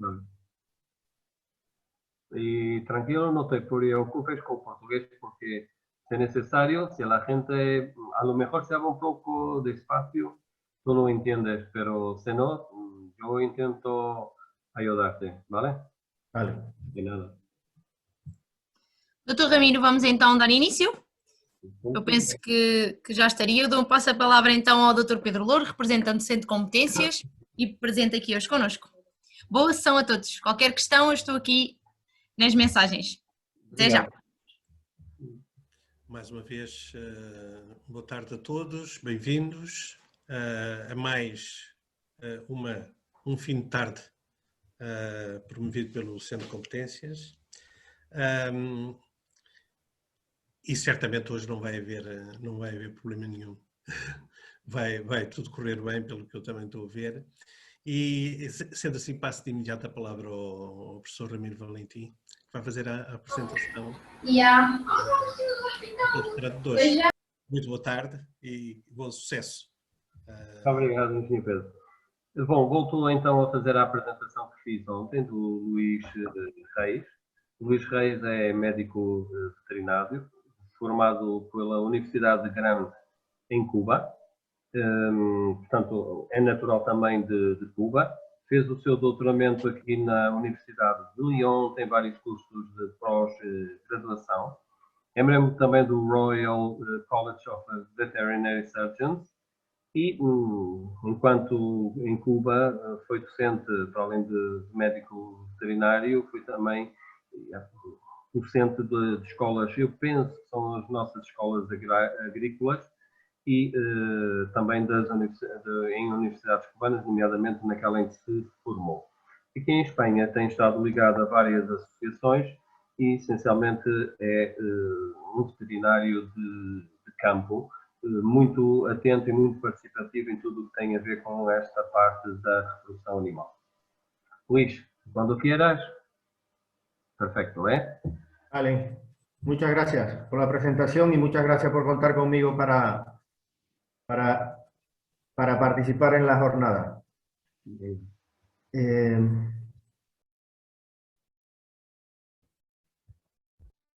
Vale. Y tranquilo, no te preocupes con portugués porque si es necesario, si la gente a lo mejor se habla un poco despacio, no lo entiendes, pero si no, yo intento ayudarte, ¿vale? Vale. De nada. Doutor Ramiro, vamos então dar início. Eu penso que já estaria. Eu passo a palavra então ao Dr. Pedro Louro, representante do Centro de Competências e presente aqui hoje connosco. Boa sessão a todos. Qualquer questão, eu estou aqui nas mensagens. Até já. Mais uma vez, boa tarde a todos, bem-vindos a mais um fim de tarde promovido pelo Centro de Competências. E certamente hoje não vai haver problema nenhum. Vai tudo correr bem, pelo que eu também estou a ver. E, sendo assim, passo de imediato a palavra ao professor Ramiro Valentim, que vai fazer a apresentação. Muito boa tarde e bom sucesso. Obrigado, Engenheiro Pedro. Bom, volto então a fazer a apresentação que fiz ontem do Luís Reis. O Luís Reis é médico veterinário, formado pela Universidade de Gran em Cuba. Portanto, é natural também de Cuba. Fez o seu doutoramento aqui na Universidade de Lyon, tem vários cursos de pós-graduação. É membro também do Royal College of Veterinary Surgeons e, enquanto em Cuba, foi docente, para além de médico veterinário, foi também docente de escolas, eu penso que são as nossas escolas agrícolas, e também em universidades cubanas, nomeadamente naquela em que se formou. Aqui em Espanha tem estado ligado a várias associações e essencialmente é um veterinário de campo, muito atento e muito participativo em tudo o que tem a ver com esta parte da reprodução animal. Luís, quando quieras. Perfecto, ¿eh? Vale. Muchas gracias por la presentación y muchas gracias por contar conmigo para participar en la jornada.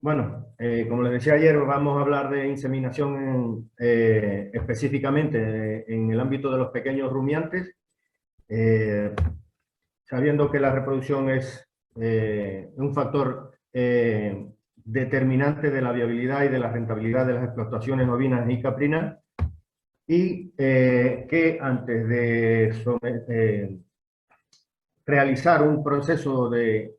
Bueno, como les decía ayer, vamos a hablar de inseminación específicamente en el ámbito de los pequeños rumiantes, sabiendo que la reproducción es un factor determinante de la viabilidad y de la rentabilidad de las explotaciones ovinas y caprinas, y que antes de realizar un proceso de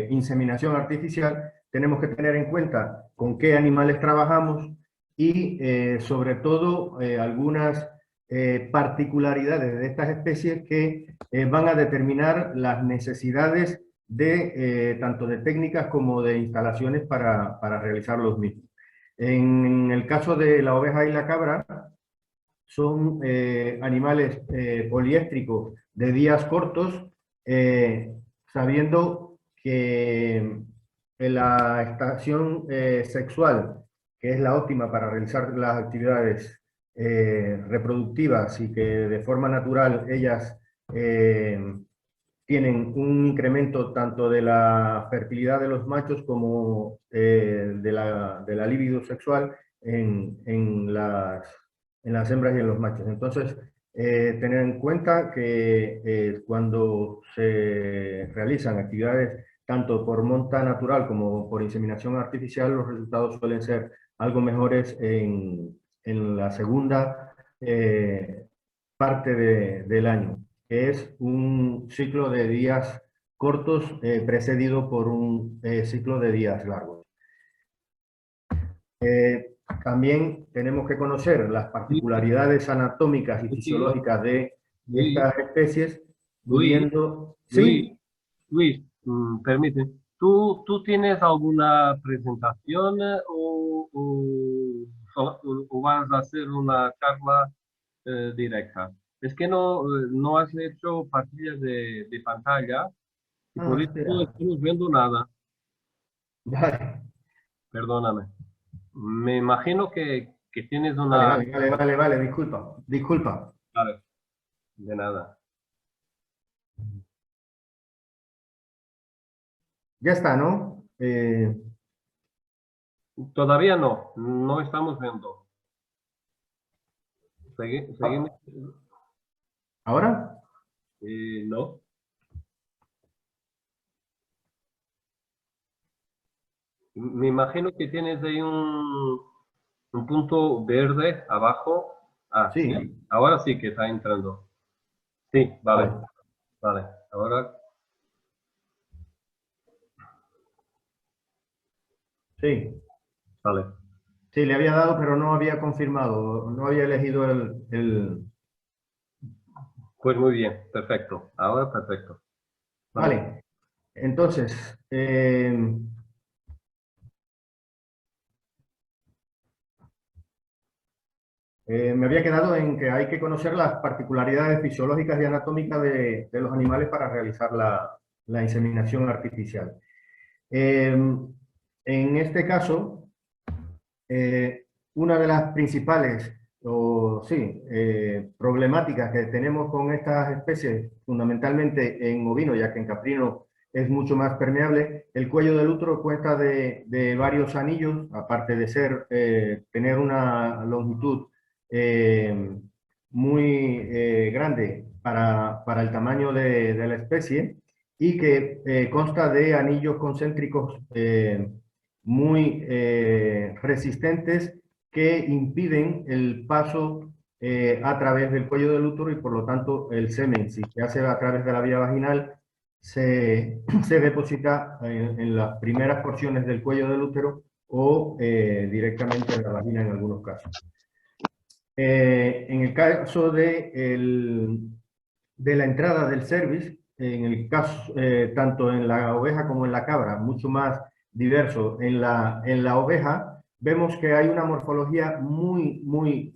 inseminación artificial tenemos que tener en cuenta con qué animales trabajamos y sobre todo algunas particularidades de estas especies que van a determinar las necesidades de tanto de técnicas como de instalaciones para realizar los mismos. En el caso de la oveja y la cabra, son animales poliéstricos de días cortos, sabiendo que la estación sexual, que es la óptima para realizar las actividades reproductivas y que de forma natural ellas tienen un incremento tanto de la fertilidad de los machos como de la libido sexual en las hembras y en los machos. Entonces, tener en cuenta que cuando se realizan actividades tanto por monta natural como por inseminación artificial, los resultados suelen ser algo mejores en la segunda parte del año, que es un ciclo de días cortos precedido por un ciclo de días largos. También tenemos que conocer las particularidades anatómicas y fisiológicas de estas especies, pudiendo... ¿Sí? Luis, permite. ¿Tú tienes alguna presentación o vas a hacer una charla directa? Es que no has hecho partida de pantalla y por eso no estamos viendo nada. Vale. Perdóname. Me imagino que tienes una... Vale, disculpa. Vale, de nada. Ya está, ¿no? Todavía no, no estamos viendo. Seguimos. ¿Ahora? No. Me imagino que tienes ahí un punto verde abajo. Ah, Sí. sí. Ahora sí que está entrando. Sí, vale, Vale. vale. Ahora, Sí. vale. Sí, le había dado, pero no había confirmado, no había elegido Pues muy bien, perfecto. Ahora perfecto. Vamos. Vale, entonces, me había quedado en que hay que conocer las particularidades fisiológicas y anatómicas de los animales para realizar la inseminación artificial. En este caso, una de las principales problemáticas que tenemos con estas especies, fundamentalmente en ovino, ya que en caprino es mucho más permeable, el cuello del útero consta de varios anillos, aparte de tener una longitud muy grande para el tamaño de la especie, y que consta de anillos concéntricos muy resistentes que impiden el paso a través del cuello del útero, y por lo tanto el semen, si se hace a través de la vía vaginal, se deposita en las primeras porciones del cuello del útero o directamente en la vagina en algunos casos. En el caso de la entrada del cervix, en el caso, tanto en la oveja como en la cabra, mucho más diverso. En la oveja vemos que hay una morfología muy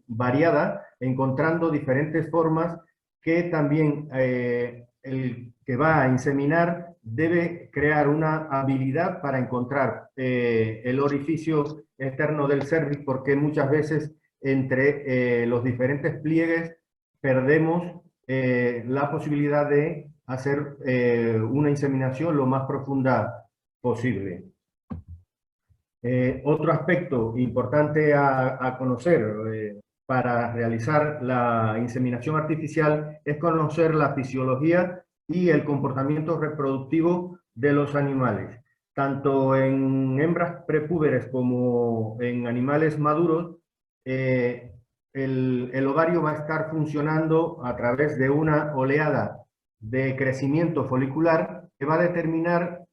variada, encontrando diferentes formas que también el que va a inseminar debe crear una habilidad para encontrar el orificio externo del cervix, porque muchas veces entre los diferentes pliegues perdemos la posibilidad de hacer una inseminación lo más profunda posible. Otro aspecto importante a conocer para realizar la inseminación artificial es conocer la fisiología y el comportamiento reproductivo de los animales. Tanto en hembras prepúberes como en animales maduros, el ovario va a estar funcionando a través de una oleada de crecimiento folicular que va a determinar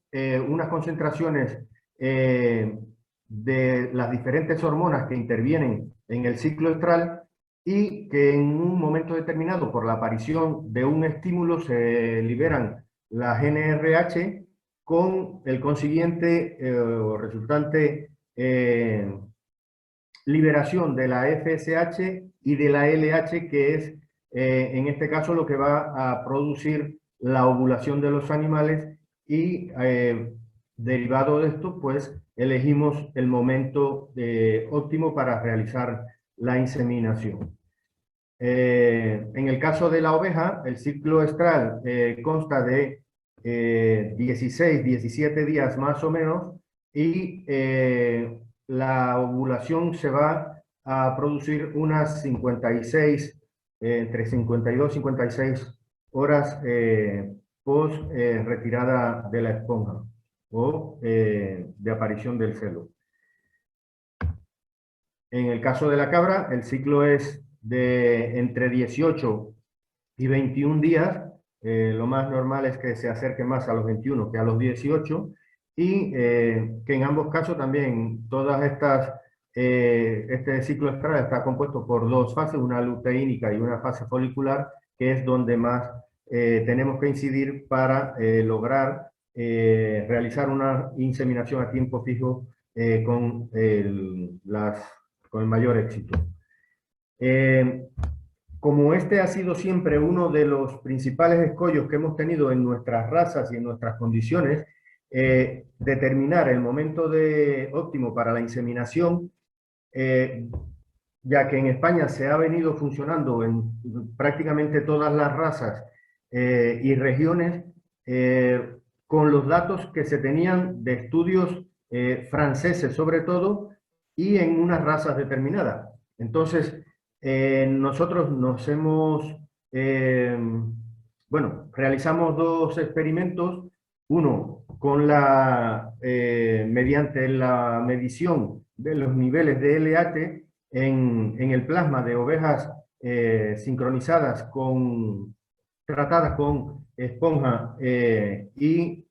unas concentraciones de las diferentes hormonas que intervienen en el ciclo estral, y que en un momento determinado, por la aparición de un estímulo, se liberan las NRH con el consiguiente o resultante liberación de la FSH y de la LH, que es en este caso lo que va a producir la ovulación de los animales, y derivado de esto, pues elegimos el momento óptimo para realizar la inseminación. En el caso de la oveja, el ciclo estral consta de 16, 17 días más o menos, y la ovulación se va a producir unas 56, entre 52 y 56 horas post retirada de la esponja o de aparición del celo. En el caso de la cabra, el ciclo es de entre 18 y 21 días. Lo más normal es que se acerque más a los 21 que a los 18, y que en ambos casos también este ciclo estral está compuesto por dos fases, una luteínica y una fase folicular, que es donde más tenemos que incidir para lograr realizar una inseminación a tiempo fijo con el mayor éxito. Como este ha sido siempre uno de los principales escollos que hemos tenido en nuestras razas y en nuestras condiciones, determinar el momento óptimo para la inseminación, ya que en España se ha venido funcionando en prácticamente todas las razas y regiones, con los datos que se tenían de estudios franceses sobre todo y en unas razas determinadas. Entonces, nosotros nos hemos, bueno, realizamos dos experimentos, uno con mediante la medición de los niveles de LH en el plasma de ovejas sincronizadas tratadas con esponja y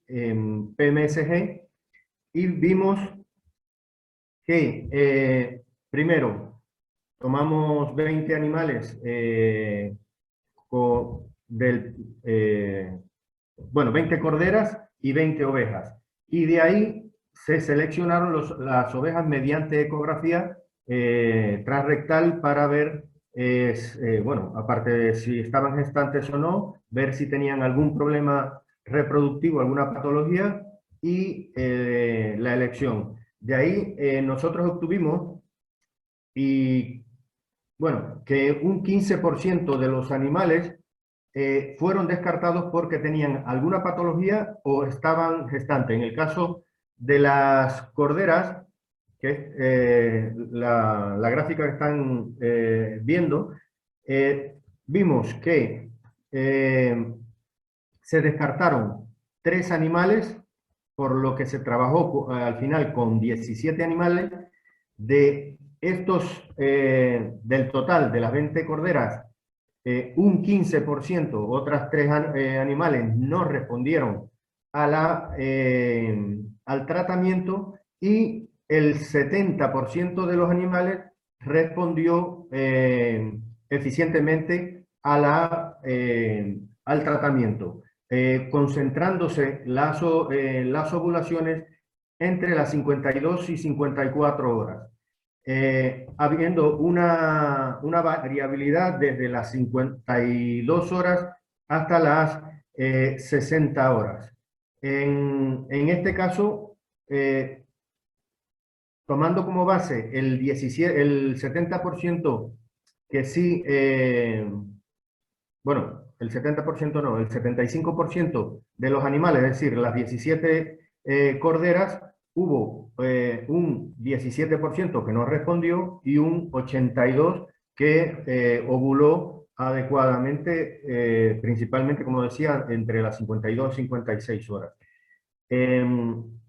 PMSG, y vimos que primero tomamos 20 animales bueno, 20 corderas y 20 ovejas, y de ahí se seleccionaron las ovejas mediante ecografía transrectal para ver, bueno, aparte de si estaban gestantes o no, ver si tenían algún problema reproductivo, alguna patología, y la elección. De ahí nosotros obtuvimos, y bueno, que un 15% de los animales fueron descartados porque tenían alguna patología o estaban gestantes. En el caso de las corderas, que es la gráfica que están viendo, vimos que se descartaron 3 animales, por lo que se trabajó al final con 17 animales. De estos, del total de las 20 corderas, un 15%, otras 3 animales no respondieron al tratamiento, y el 70% de los animales respondió eficientemente al tratamiento, concentrándose las ovulaciones entre las 52 y 54 horas. Habiendo una variabilidad desde las 52 horas hasta las 60 horas. En este caso, tomando como base el 70% que sí, bueno, el 70% no, el 75% de los animales, es decir, las 17 corderas, hubo un 17% que no respondió y un 82% que ovuló adecuadamente, principalmente, como decía, entre las 52 y 56 horas. En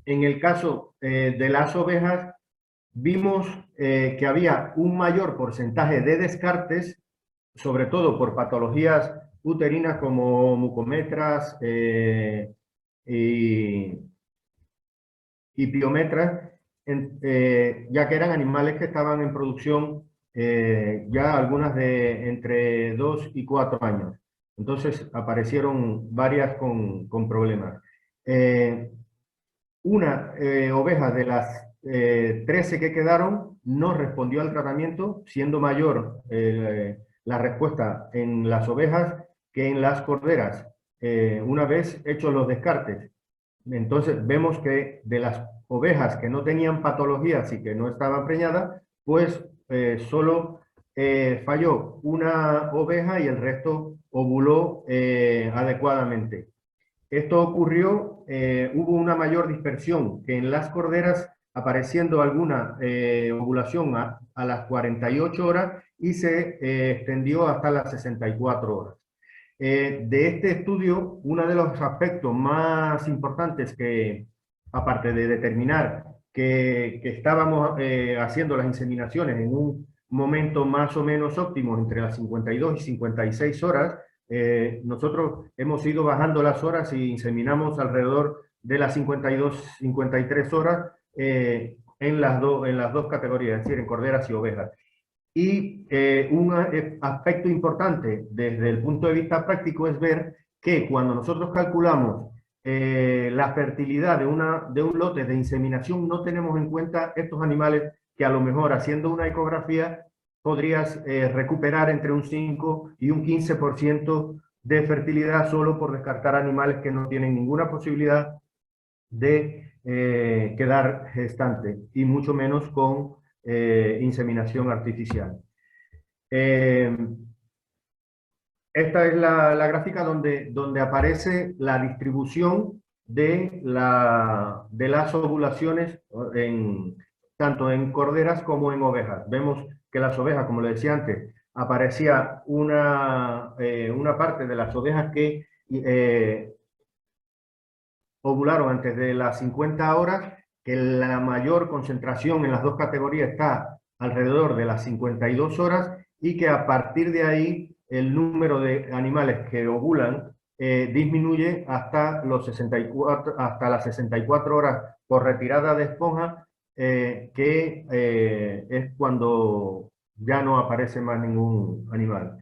el caso de las ovejas, vimos que había un mayor porcentaje de descartes, sobre todo por patologías uterinas como mucometras y piometras, ya que eran animales que estaban en producción ya algunas de entre 2 y 4 años. Entonces aparecieron varias con problemas. Una oveja de las 13 que quedaron no respondió al tratamiento, siendo mayor la respuesta en las ovejas que en las corderas, una vez hechos los descartes. Entonces vemos que de las ovejas que no tenían patologías y que no estaban preñadas, pues solo falló una oveja y el resto ovuló adecuadamente. Esto ocurrió, hubo una mayor dispersión que en las corderas, apareciendo alguna ovulación a las 48 horas y se extendió hasta las 64 horas. De este estudio, uno de los aspectos más importantes que, aparte de determinar que estábamos haciendo las inseminaciones en un momento más o menos óptimo entre las 52 y 56 horas, nosotros hemos ido bajando las horas y inseminamos alrededor de las 52-53 horas en las dos categorías, es decir, en corderas y ovejas. Y un aspecto importante desde el punto de vista práctico es ver que cuando nosotros calculamos la fertilidad de un lote de inseminación, no tenemos en cuenta estos animales que a lo mejor haciendo una ecografía podrías recuperar entre un 5 y un 15% de fertilidad solo por descartar animales que no tienen ninguna posibilidad de quedar gestante, y mucho menos con inseminación artificial. esta es la gráfica donde aparece la distribución de las ovulaciones tanto en corderas como en ovejas. Vemos que las ovejas, como le decía antes, aparecía una parte de las ovejas que ovularon antes de las 50 horas, que la mayor concentración en las dos categorías está alrededor de las 52 horas, y que a partir de ahí el número de animales que ovulan disminuye hasta las 64 horas por retirada de esponja, que es cuando ya no aparece más ningún animal.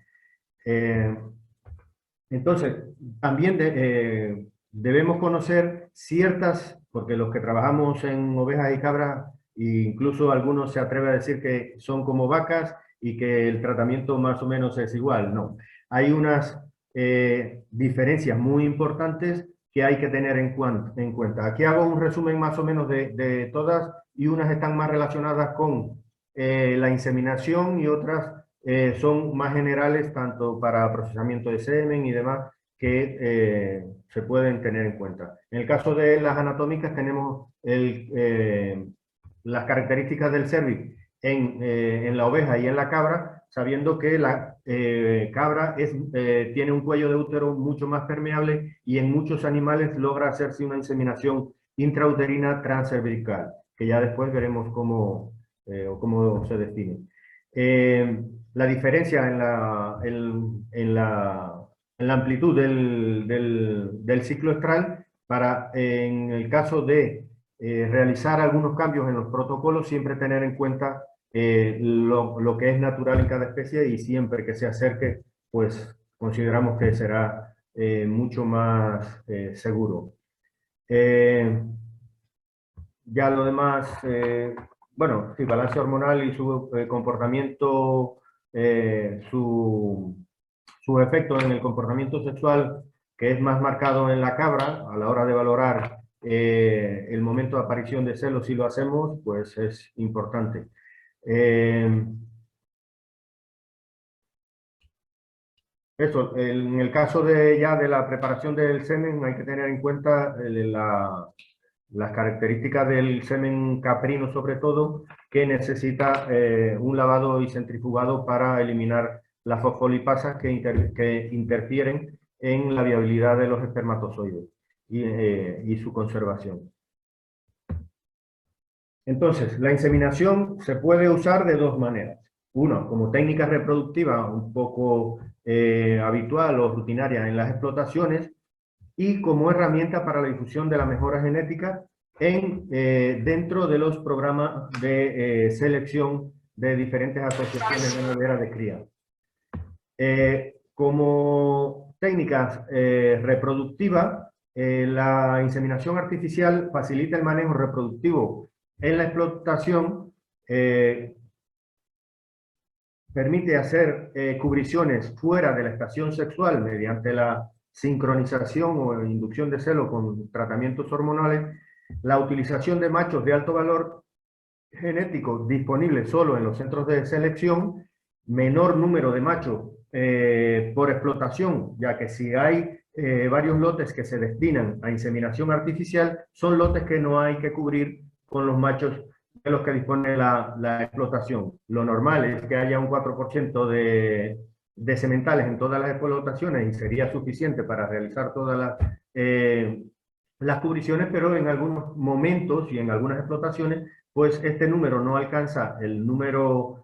Entonces, también debemos conocer ciertas, porque los que trabajamos en ovejas y cabras, incluso algunos se atreven a decir que son como vacas y que el tratamiento más o menos es igual. No, hay unas diferencias muy importantes que hay que tener en cuenta. Aquí hago un resumen más o menos de todas, y unas están más relacionadas con la inseminación, y otras son más generales, tanto para procesamiento de semen y demás, que se pueden tener en cuenta. En el caso de las anatómicas tenemos las características del cérvix en la oveja y en la cabra, sabiendo que la cabra tiene un cuello de útero mucho más permeable, y en muchos animales logra hacerse una inseminación intrauterina transcervical, que ya después veremos cómo se define. La diferencia en la amplitud del ciclo estral, en el caso de realizar algunos cambios en los protocolos, siempre tener en cuenta lo que es natural en cada especie, y siempre que se acerque, pues consideramos que será mucho más seguro. Ya lo demás, bueno, sí, balance hormonal y su comportamiento, su efecto en el comportamiento sexual, que es más marcado en la cabra, a la hora de valorar el momento de aparición de celos, si lo hacemos, pues es importante. Eso, en el caso de la preparación del semen, hay que tener en cuenta las características del semen caprino, sobre todo, que necesita un lavado y centrifugado para eliminar las fosfolipasas que interfieren en la viabilidad de los espermatozoides y su conservación. Entonces, la inseminación se puede usar de dos maneras. Uno, como técnica reproductiva un poco habitual o rutinaria en las explotaciones, y como herramienta para la difusión de la mejora genética dentro de los programas de selección de diferentes asociaciones ganaderas de cría. Como técnicas reproductivas, la inseminación artificial facilita el manejo reproductivo en la explotación, permite hacer cubriciones fuera de la estación sexual mediante la sincronización o inducción de celo con tratamientos hormonales, la utilización de machos de alto valor genético disponibles solo en los centros de selección, menor número de machos por explotación, ya que si hay varios lotes que se destinan a inseminación artificial, son lotes que no hay que cubrir con los machos de los que dispone la explotación. Lo normal es que haya un 4% de sementales en todas las explotaciones, y sería suficiente para realizar todas las cubriciones, pero en algunos momentos y en algunas explotaciones, pues este número no alcanza el número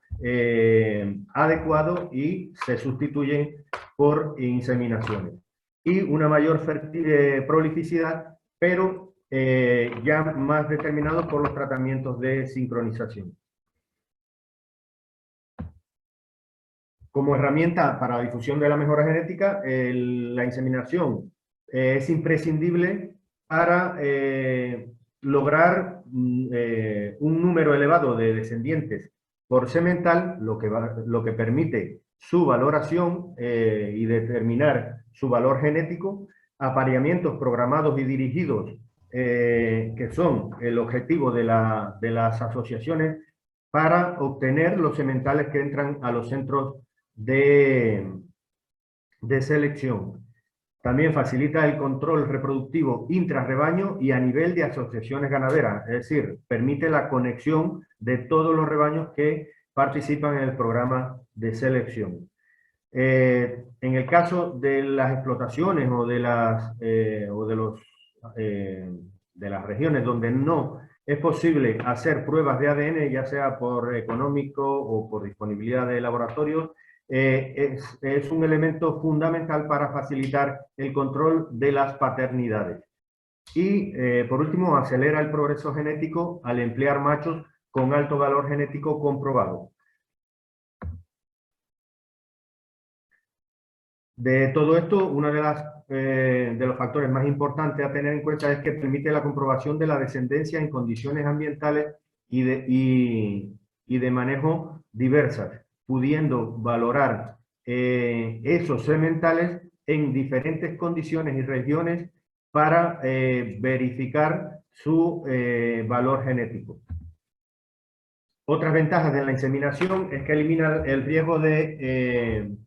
adecuado, y se sustituyen por inseminaciones. Y una mayor prolificidad, pero ya más determinado por los tratamientos de sincronización. Como herramienta para la difusión de la mejora genética, la inseminación es imprescindible para lograr un número elevado de descendientes por semental, lo que permite su valoración y determinar su valor genético, apareamientos programados y dirigidos, que son el objetivo de las asociaciones, para obtener los sementales que entran a los centros de de selección. También facilita el control reproductivo intrarrebaño y a nivel de asociaciones ganaderas, es decir, permite la conexión de todos los rebaños que participan en el programa de selección. En el caso de las explotaciones o de las regiones donde no es posible hacer pruebas de ADN, ya sea por económico o por disponibilidad de laboratorios, es un elemento fundamental para facilitar el control de las paternidades. Y, por último, acelera el progreso genético al emplear machos con alto valor genético comprobado. De todo esto, uno de los factores más importantes a tener en cuenta es que permite la comprobación de la descendencia en condiciones ambientales y de manejo diversas, pudiendo valorar esos sementales en diferentes condiciones y regiones para verificar su valor genético. Otras ventajas de la inseminación es que elimina el riesgo de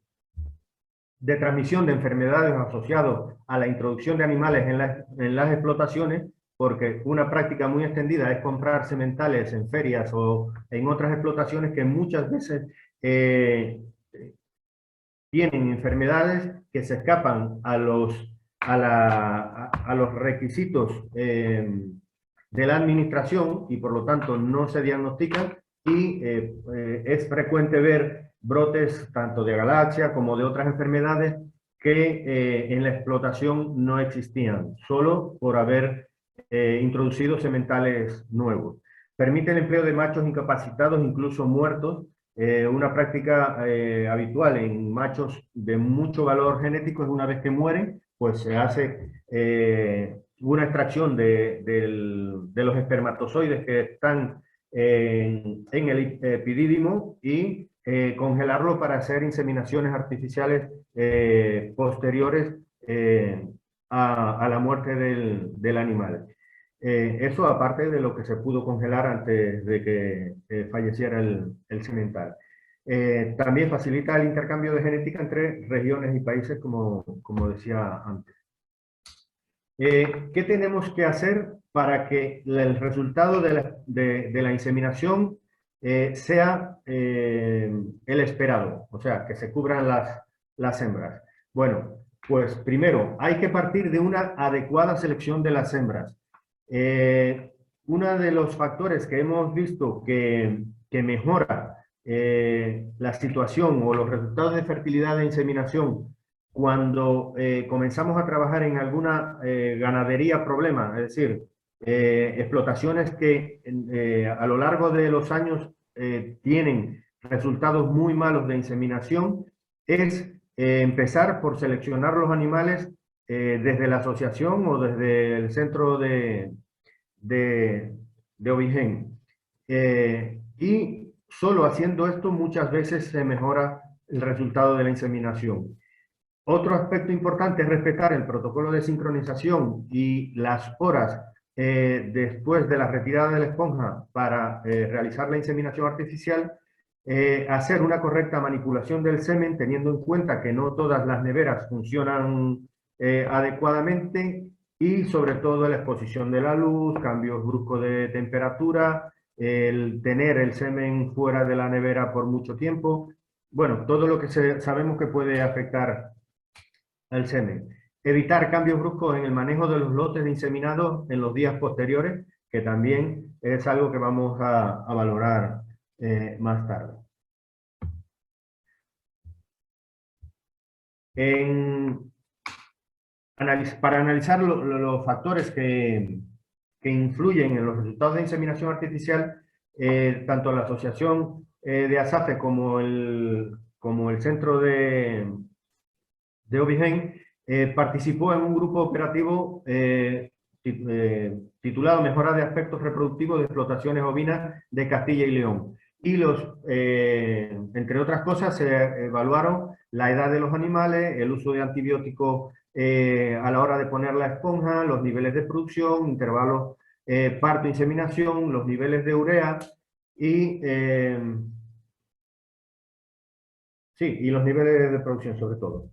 transmisión de enfermedades asociadas a la introducción de animales en las explotaciones, porque una práctica muy extendida es comprar sementales en ferias o en otras explotaciones que muchas veces tienen enfermedades que se escapan a los requisitos de la administración y por lo tanto no se diagnostican, y es frecuente ver brotes tanto de galaxia como de otras enfermedades que en la explotación no existían, solo por haber introducido sementales nuevos. Permite el empleo de machos incapacitados, incluso muertos. Una práctica habitual en machos de mucho valor genético es una vez que mueren, pues se hace una extracción de los espermatozoides que están en el epidídimo y congelarlo para hacer inseminaciones artificiales posteriores a la muerte del animal. Eso aparte de lo que se pudo congelar antes de que falleciera el semental. También facilita el intercambio de genética entre regiones y países, como decía antes. ¿Qué tenemos que hacer para que el resultado de la inseminación sea el esperado? O sea, que se cubran las hembras. Bueno, pues primero hay que partir de una adecuada selección de las hembras. Uno de los factores que hemos visto que mejora la situación o los resultados de fertilidad de inseminación cuando comenzamos a trabajar en alguna ganadería problema, es decir, explotaciones que a lo largo de los años tienen resultados muy malos de inseminación, es empezar por seleccionar los animales desde la asociación o desde el centro de Ovigen. Y solo haciendo esto muchas veces se mejora el resultado de la inseminación. Otro aspecto importante es respetar el protocolo de sincronización y las horas después de la retirada de la esponja para realizar la inseminación artificial, hacer una correcta manipulación del semen, teniendo en cuenta que no todas las neveras funcionan adecuadamente, y sobre todo la exposición de la luz, cambios bruscos de temperatura, el tener el semen fuera de la nevera por mucho tiempo, bueno, todo lo que sabemos que puede afectar al semen. Evitar cambios bruscos en el manejo de los lotes de inseminados en los días posteriores, que también es algo que vamos a valorar más tarde. Para analizar los factores que influyen en los resultados de inseminación artificial, tanto la asociación de ASAFE como el centro de Ovigen participó en un grupo operativo titulado Mejora de aspectos reproductivos de explotaciones ovinas de Castilla y León. Y entre otras cosas, se evaluaron la edad de los animales, el uso de antibióticos a la hora de poner la esponja, los niveles de producción, intervalos parto-inseminación, los niveles de urea y los niveles de producción sobre todo.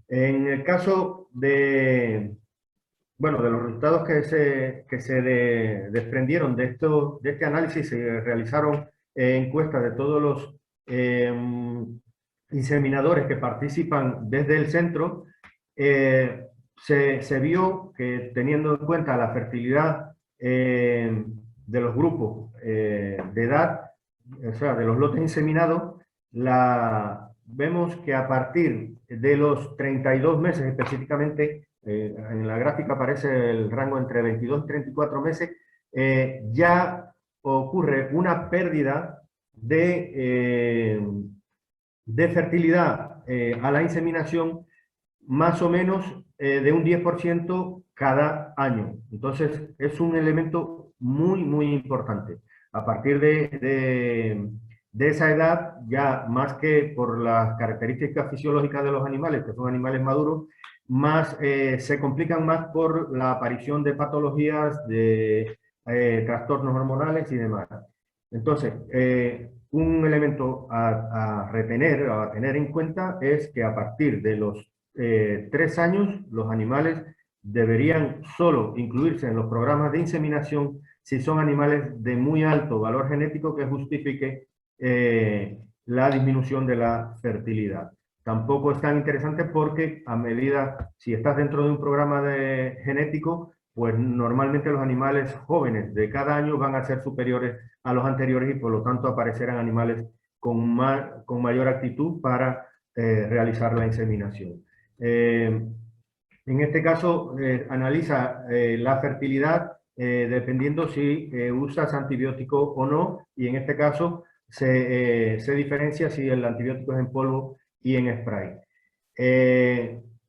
En el caso de, bueno, de los resultados que se desprendieron de este análisis, se realizaron encuestas de todos los inseminadores que participan desde el centro. Se vio que, teniendo en cuenta la fertilidad de los grupos de edad, o sea, de los lotes inseminados, vemos que a partir de los 32 meses específicamente, en la gráfica aparece el rango entre 22 y 34 meses, ya ocurre una pérdida de fertilidad a la inseminación más o menos de un 10% cada año. Entonces es un elemento muy, muy importante. A partir de esa edad, ya más que por las características fisiológicas de los animales, que son animales maduros, más se complican más por la aparición de patologías, de trastornos hormonales y demás. Entonces, un elemento a retener, a tener en cuenta, es que a partir de los 3 años, los animales deberían solo incluirse en los programas de inseminación si son animales de muy alto valor genético que justifique la disminución de la fertilidad. Tampoco es tan interesante porque a medida, si estás dentro de un programa genético, pues normalmente los animales jóvenes de cada año van a ser superiores a los anteriores y por lo tanto aparecerán animales con mayor actitud para realizar la inseminación. En este caso, analiza la fertilidad dependiendo si usas antibiótico o no, y en este caso se diferencia si el antibiótico es en polvo y en spray.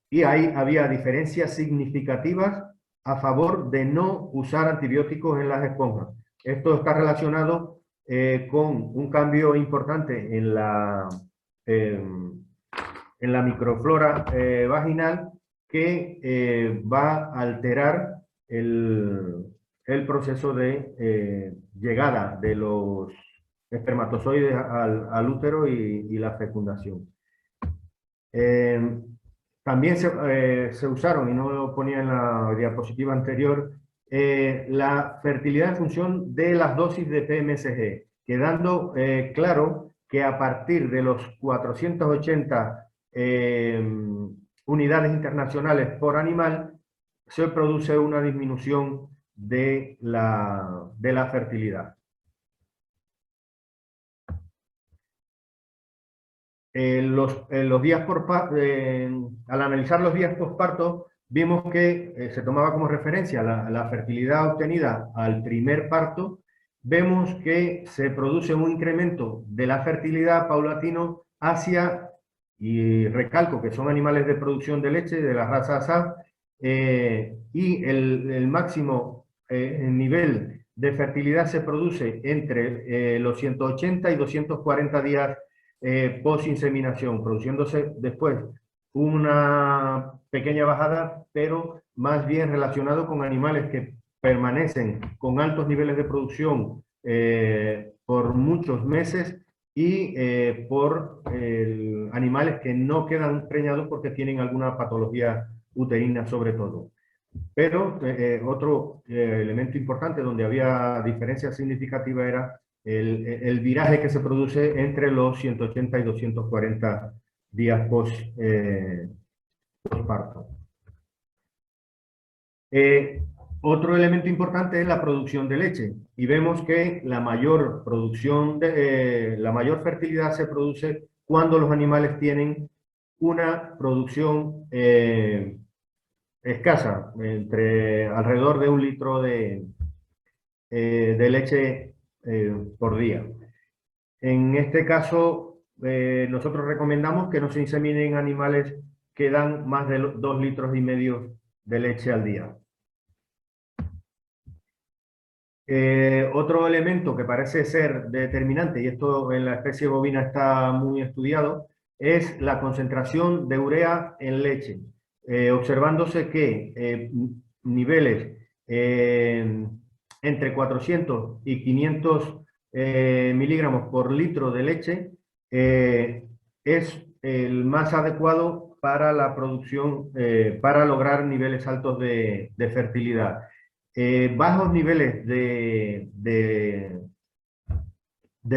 Y ahí había diferencias significativas a favor de no usar antibióticos en las esponjas. Esto está relacionado con un cambio importante en la microflora vaginal que va a alterar el proceso de llegada de los espermatozoides al útero y la fecundación. También se usaron, y no lo ponía en la diapositiva anterior, la fertilidad en función de las dosis de PMSG, quedando claro que a partir de los 480 unidades internacionales por animal, se produce una disminución de la fertilidad. Los días al analizar los días postparto, vimos que se tomaba como referencia la fertilidad obtenida al primer parto. Vemos que se produce un incremento de la fertilidad paulatino hacia, y recalco que son animales de producción de leche de la raza ASAF, y el máximo nivel de fertilidad se produce entre los 180 y 240 días post-inseminación, produciéndose después una pequeña bajada, pero más bien relacionado con animales que permanecen con altos niveles de producción por muchos meses y por animales que no quedan preñados porque tienen alguna patología uterina sobre todo. Pero otro elemento importante donde había diferencia significativa era el viraje que se produce entre los 180 y 240 días postparto. Otro elemento importante es la producción de leche, y vemos que la mayor fertilidad se produce cuando los animales tienen una producción escasa, alrededor de 1 litro de leche por día. En este caso, nosotros recomendamos que no se inseminen animales que dan más de 2,5 litros de leche al día. Otro elemento que parece ser determinante, y esto en la especie bovina está muy estudiado, es la concentración de urea en leche, observándose que niveles entre 400 y 500 miligramos por litro de leche es el más adecuado para la producción, para lograr niveles altos de fertilidad. Bajos niveles de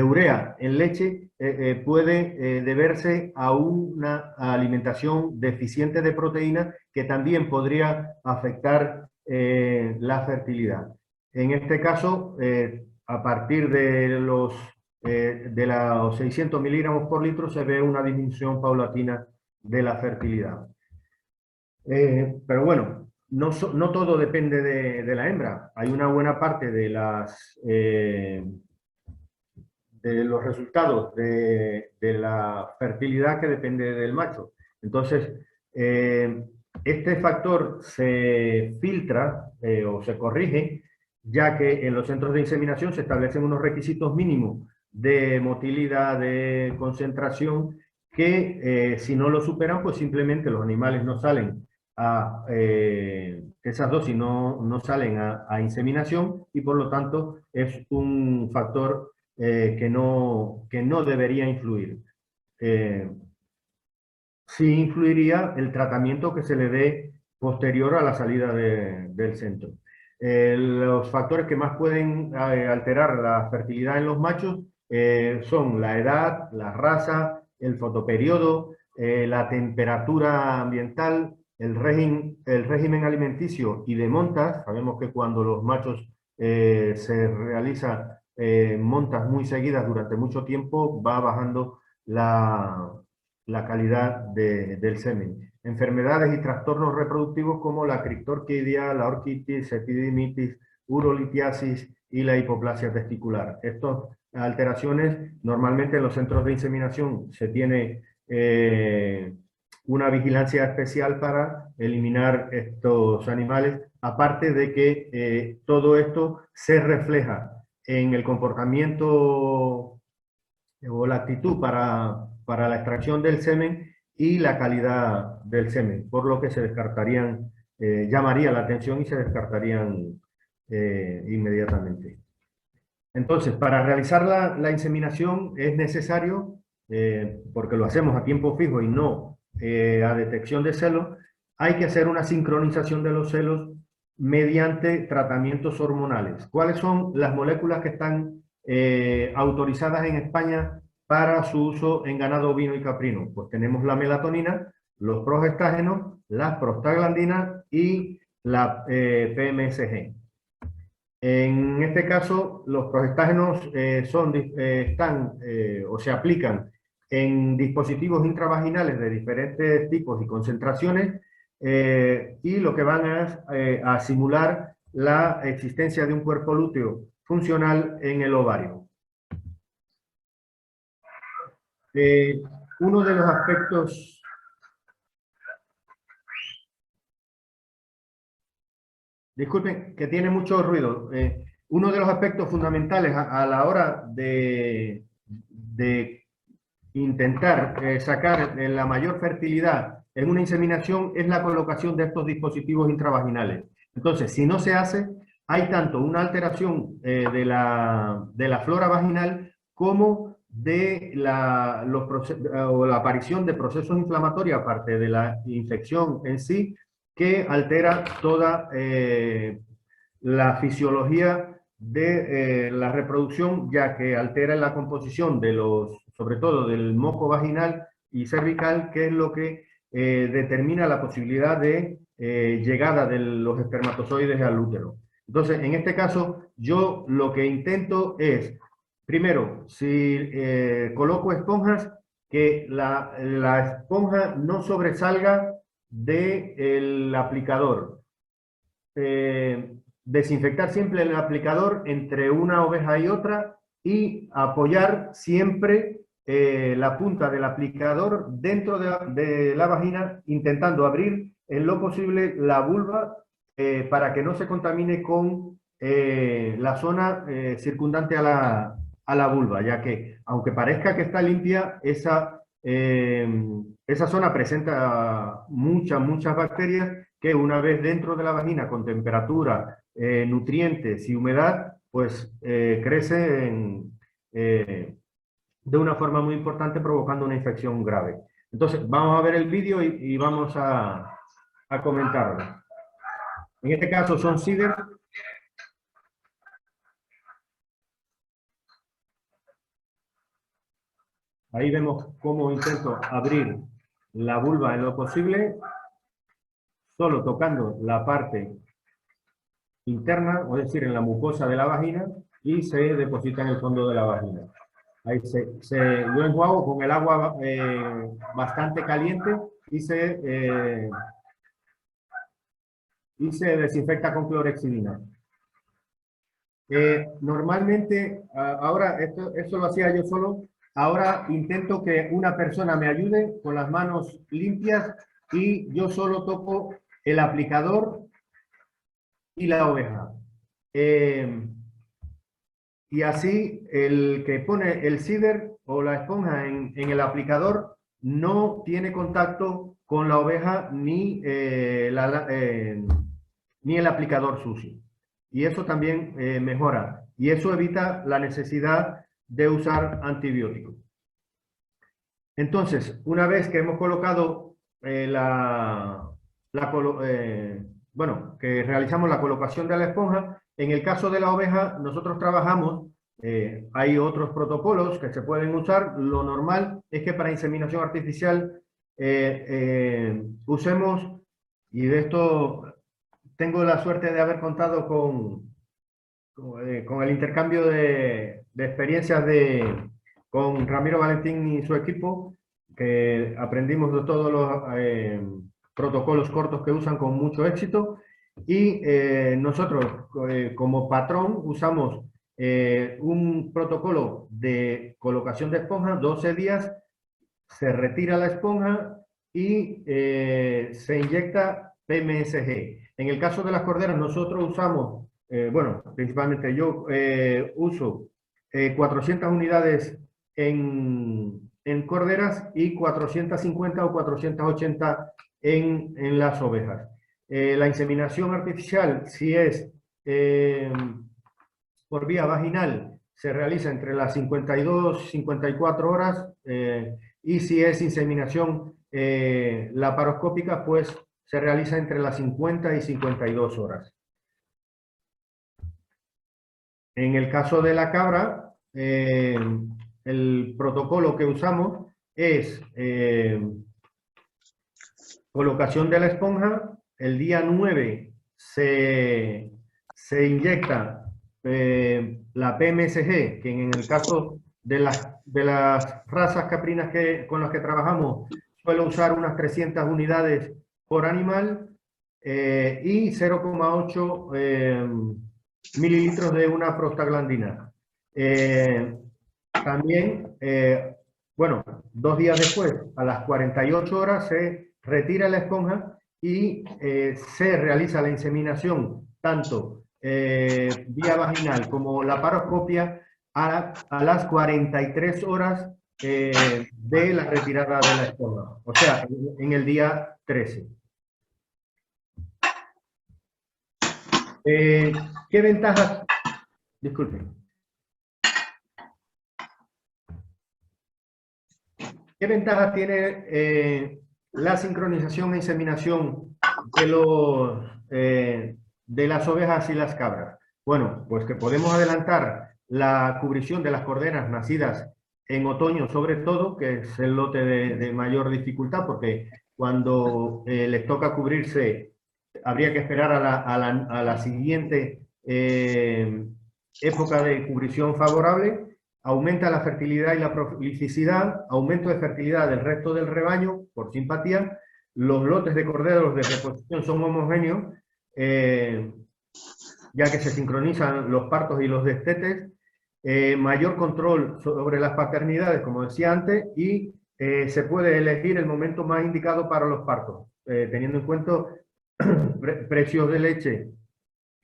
urea en leche puede deberse a una alimentación deficiente de proteína que también podría afectar la fertilidad. En este caso, a partir de los 600 miligramos por litro se ve una disminución paulatina de la fertilidad. Pero bueno, no todo depende de la hembra. Hay una buena parte de los resultados de la fertilidad que depende del macho. Entonces, este factor se filtra o se corrige, ya que en los centros de inseminación se establecen unos requisitos mínimos de motilidad, de concentración, que si no lo superan, pues simplemente los animales no salen esas dosis no salen a inseminación, y por lo tanto es un factor que no debería influir. Sí influiría el tratamiento que se le dé posterior a la salida del centro. Los factores que más pueden alterar la fertilidad en los machos son la edad, la raza, el fotoperiodo, la temperatura ambiental, el régimen alimenticio y de montas. Sabemos que cuando los machos se realizan montas muy seguidas durante mucho tiempo, va bajando la calidad del semen. Enfermedades y trastornos reproductivos como la criptorquidia, la orquitis, epididimitis, urolitiasis y la hipoplasia testicular. Estas alteraciones, normalmente en los centros de inseminación se tiene una vigilancia especial para eliminar estos animales, aparte de que todo esto se refleja en el comportamiento o la actitud para la extracción del semen y la calidad del semen, por lo que se descartarían, llamaría la atención y se descartarían inmediatamente. Entonces, para realizar la inseminación es necesario, porque lo hacemos a tiempo fijo y no a detección de celos, hay que hacer una sincronización de los celos mediante tratamientos hormonales. ¿Cuáles son las moléculas que están autorizadas en España para su uso en ganado ovino y caprino? Pues tenemos la melatonina, los progestágenos, las prostaglandinas y la PMSG. En este caso, los progestágenos o se aplican en dispositivos intravaginales de diferentes tipos y concentraciones, y lo que van a simular la existencia de un cuerpo lúteo funcional en el ovario. Uno de los aspectos disculpen, que tiene mucho ruido. Uno de los aspectos fundamentales a la hora de intentar sacar la mayor fertilidad en una inseminación es la colocación de estos dispositivos intravaginales. Entonces, si no se hace, hay tanto una alteración de la flora vaginal como de la aparición de procesos inflamatorios, aparte de la infección en sí, que altera toda la fisiología de la reproducción, ya que altera la composición sobre todo del moco vaginal y cervical, que es lo que determina la posibilidad de llegada de los espermatozoides al útero. Entonces, en este caso, yo lo que intento es, primero, si coloco esponjas, que la esponja no sobresalga del aplicador. Desinfectar siempre el aplicador entre una oveja y otra y apoyar siempre la punta del aplicador dentro de la vagina, intentando abrir en lo posible la vulva para que no se contamine con la zona circundante a la vulva, ya que aunque parezca que está limpia, esa zona presenta muchas bacterias que una vez dentro de la vagina con temperatura, nutrientes y humedad, pues crecen de una forma muy importante, provocando una infección grave. Entonces, vamos a ver el vídeo y vamos a comentarlo. En este caso son CIDER. Ahí vemos cómo intento abrir la vulva en lo posible, solo tocando la parte interna, es decir, en la mucosa de la vagina, y se deposita en el fondo de la vagina. Ahí yo enjuago con el agua bastante caliente y se desinfecta con clorhexidina. Normalmente, ahora esto lo hacía yo solo, ahora intento que una persona me ayude con las manos limpias y yo solo toco el aplicador y la oveja. Y así el que pone el CIDER o la esponja en el aplicador no tiene contacto con la oveja ni el aplicador sucio. Y eso también mejora. Y eso evita la necesidad de usar antibióticos. Entonces, una vez que hemos colocado que realizamos la colocación de la esponja, en el caso de la oveja, nosotros trabajamos, hay otros protocolos que se pueden usar. Lo normal es que para inseminación artificial usemos, y de esto tengo la suerte de haber contado con el intercambio de experiencias con Ramiro Valentín y su equipo, que aprendimos de todos los protocolos cortos que usan con mucho éxito. Y nosotros, como patrón, usamos un protocolo de colocación de esponja, 12 días, se retira la esponja y se inyecta PMSG. En el caso de las corderas, nosotros usamos, principalmente yo uso 400 unidades en corderas y 450 o 480 en las ovejas. La inseminación artificial, si es por vía vaginal, se realiza entre las 52 y 54 horas, y si es inseminación laparoscópica, pues se realiza entre las 50 y 52 horas. En el caso de la cabra, el protocolo que usamos es colocación de la esponja. El día 9 se inyecta la PMSG, que en el caso de las razas caprinas con las que trabajamos, suelo usar unas 300 unidades por animal, y 0,8 mililitros de una prostaglandina. También, 2 días después, a las 48 horas, se retira la esponja y se realiza la inseminación, tanto vía vaginal como laparoscopia, a las 43 horas de la retirada de la esponja, o sea, en el día 13. ¿Qué ventajas? Disculpen. ¿Qué ventajas tiene la sincronización e inseminación de las ovejas y las cabras? Bueno, pues que podemos adelantar la cubrición de las corderas nacidas en otoño, sobre todo, que es el lote de mayor dificultad, porque cuando les toca cubrirse habría que esperar a la siguiente época de cubrición favorable. Aumenta la fertilidad y la prolificidad, aumento de fertilidad del resto del rebaño, por simpatía. Los lotes de corderos de reposición son homogéneos, ya que se sincronizan los partos y los destetes. Mayor control sobre las paternidades, como decía antes, y se puede elegir el momento más indicado para los partos, teniendo en cuenta precios de leche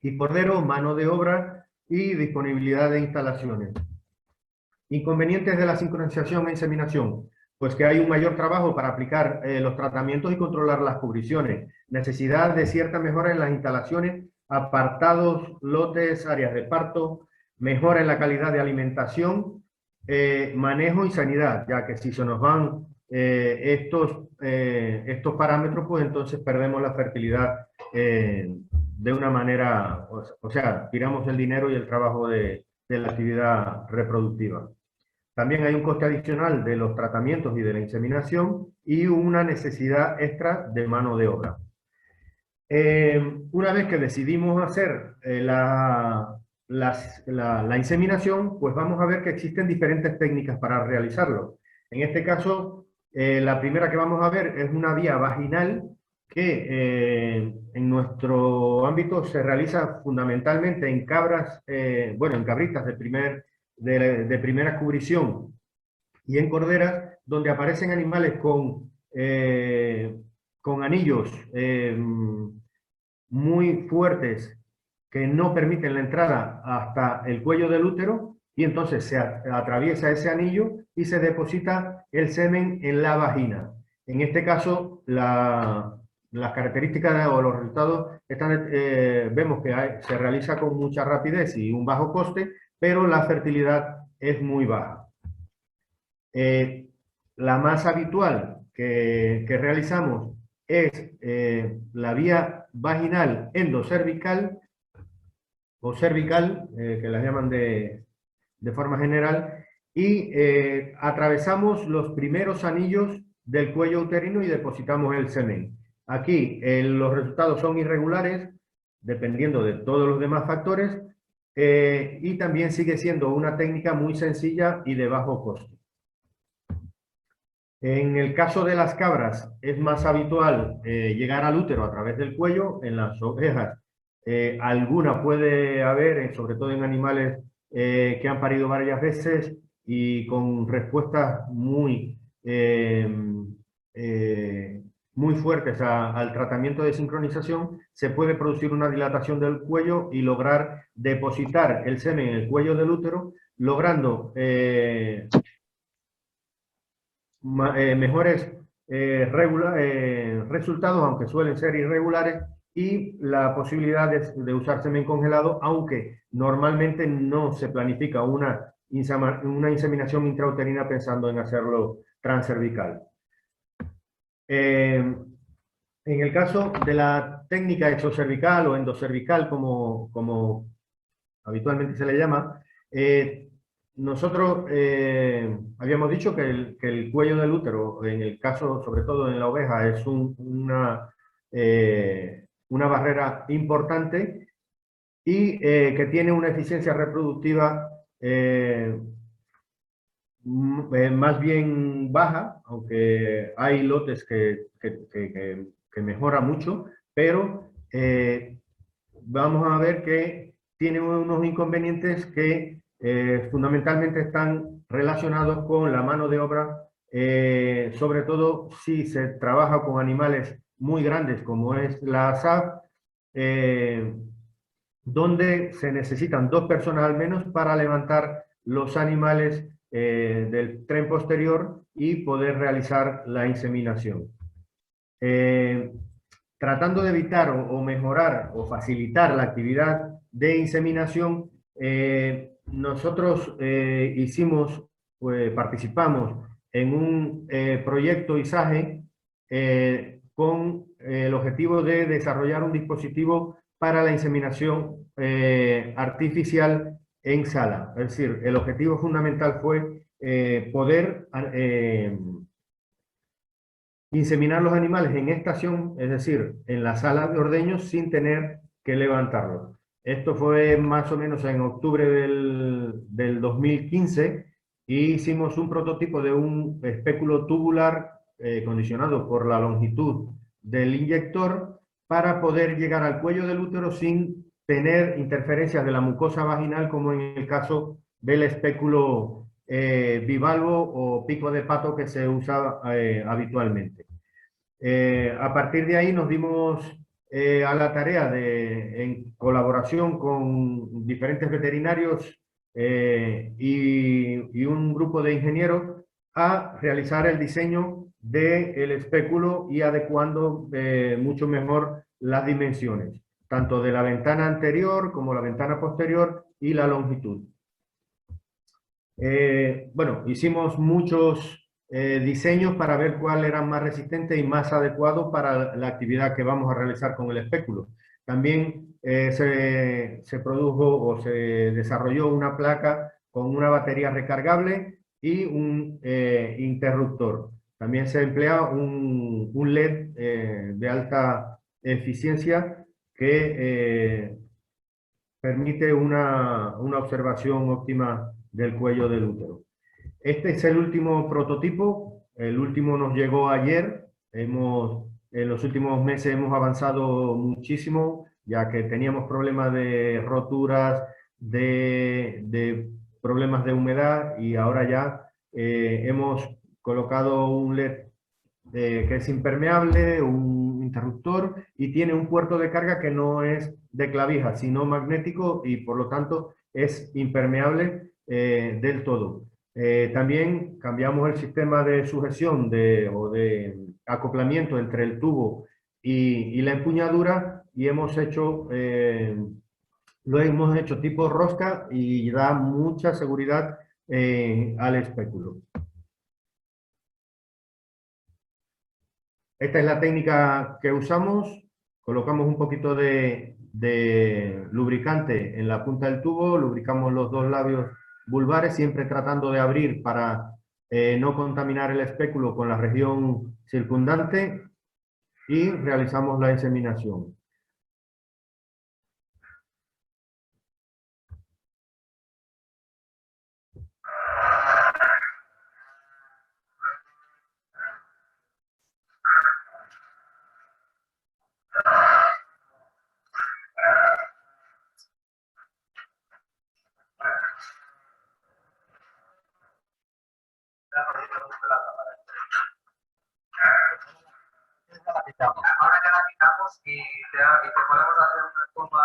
y cordero, mano de obra y disponibilidad de instalaciones. Inconvenientes de la sincronización e inseminación: pues que hay un mayor trabajo para aplicar los tratamientos y controlar las cubriciones, necesidad de cierta mejora en las instalaciones, apartados, lotes, áreas de parto, mejora en la calidad de alimentación, manejo y sanidad, ya que si se nos van estos parámetros, pues entonces perdemos la fertilidad de una manera, o sea, tiramos el dinero y el trabajo de la actividad reproductiva. También hay un coste adicional de los tratamientos y de la inseminación y una necesidad extra de mano de obra. Una vez que decidimos hacer la inseminación, pues vamos a ver que existen diferentes técnicas para realizarlo. En este caso, la primera que vamos a ver es una vía vaginal que en nuestro ámbito se realiza fundamentalmente en cabras, bueno, en cabritas de primera cubrición y en corderas, donde aparecen animales con anillos muy fuertes que no permiten la entrada hasta el cuello del útero, y entonces se atraviesa ese anillo y se deposita el semen en la vagina. En este caso, las características o los resultados vemos que se realiza con mucha rapidez y un bajo coste, pero la fertilidad es muy baja. La más habitual que realizamos es la vía vaginal endocervical o cervical, que las llaman de forma general, y atravesamos los primeros anillos del cuello uterino y depositamos el semen. Aquí los resultados son irregulares, dependiendo de todos los demás factores, y también sigue siendo una técnica muy sencilla y de bajo coste. En el caso de las cabras es más habitual llegar al útero a través del cuello. En las ovejas alguna puede haber, sobre todo en animales que han parido varias veces y con respuestas muy fuertes al tratamiento de sincronización, se puede producir una dilatación del cuello y lograr depositar el semen en el cuello del útero, logrando mejores resultados, aunque suelen ser irregulares, y la posibilidad de usar semen congelado, aunque normalmente no se planifica una inseminación intrauterina pensando en hacerlo transcervical. En el caso de la técnica exocervical o endocervical, como habitualmente se le llama, nosotros habíamos dicho que el cuello del útero, en el caso, sobre todo en la oveja, es una barrera importante y que tiene una eficiencia reproductiva más bien baja, aunque hay lotes que mejora mucho, pero vamos a ver que tiene unos inconvenientes que fundamentalmente están relacionados con la mano de obra, sobre todo si se trabaja con animales muy grandes como es la SAF, donde se necesitan 2 personas al menos para levantar los animales del tren posterior y poder realizar la inseminación. Tratando de evitar o mejorar o facilitar la actividad de inseminación, nosotros participamos en un proyecto ISAGE con el objetivo de desarrollar un dispositivo para la inseminación artificial en sala. Es decir, el objetivo fundamental fue poder inseminar los animales en estación, es decir, en la sala de ordeños, sin tener que levantarlos. Esto fue más o menos en octubre del 2015 y hicimos un prototipo de un espéculo tubular condicionado por la longitud del inyector para poder llegar al cuello del útero sin tener interferencias de la mucosa vaginal, como en el caso del espéculo bivalvo o pico de pato que se usa habitualmente. A partir de ahí nos dimos a la tarea en colaboración con diferentes veterinarios y un grupo de ingenieros a realizar el diseño del espéculo y adecuando mucho mejor las dimensiones, tanto de la ventana anterior como la ventana posterior y la longitud. Bueno, hicimos muchos diseños para ver cuál era más resistente y más adecuado para la actividad que vamos a realizar con el espéculo. También se produjo o se desarrolló una placa con una batería recargable y un interruptor. También se emplea un LED de alta eficiencia que permite una observación óptima del cuello del útero. Este es el último prototipo, el último nos llegó ayer. En los últimos meses hemos avanzado muchísimo, ya que teníamos problemas de roturas, de problemas de humedad, y ahora ya hemos colocado un LED que es impermeable, un interruptor, y tiene un puerto de carga que no es de clavija, sino magnético, y por lo tanto es impermeable del todo. También cambiamos el sistema de sujeción o de acoplamiento entre el tubo y la empuñadura, y lo hemos hecho tipo rosca y da mucha seguridad al espéculo. Esta es la técnica que usamos. Colocamos un poquito de lubricante en la punta del tubo, lubricamos los dos labios vulvares, siempre tratando de abrir para no contaminar el espéculo con la región circundante, y realizamos la inseminación. Ahora ya la quitamos y te podemos hacer una toma.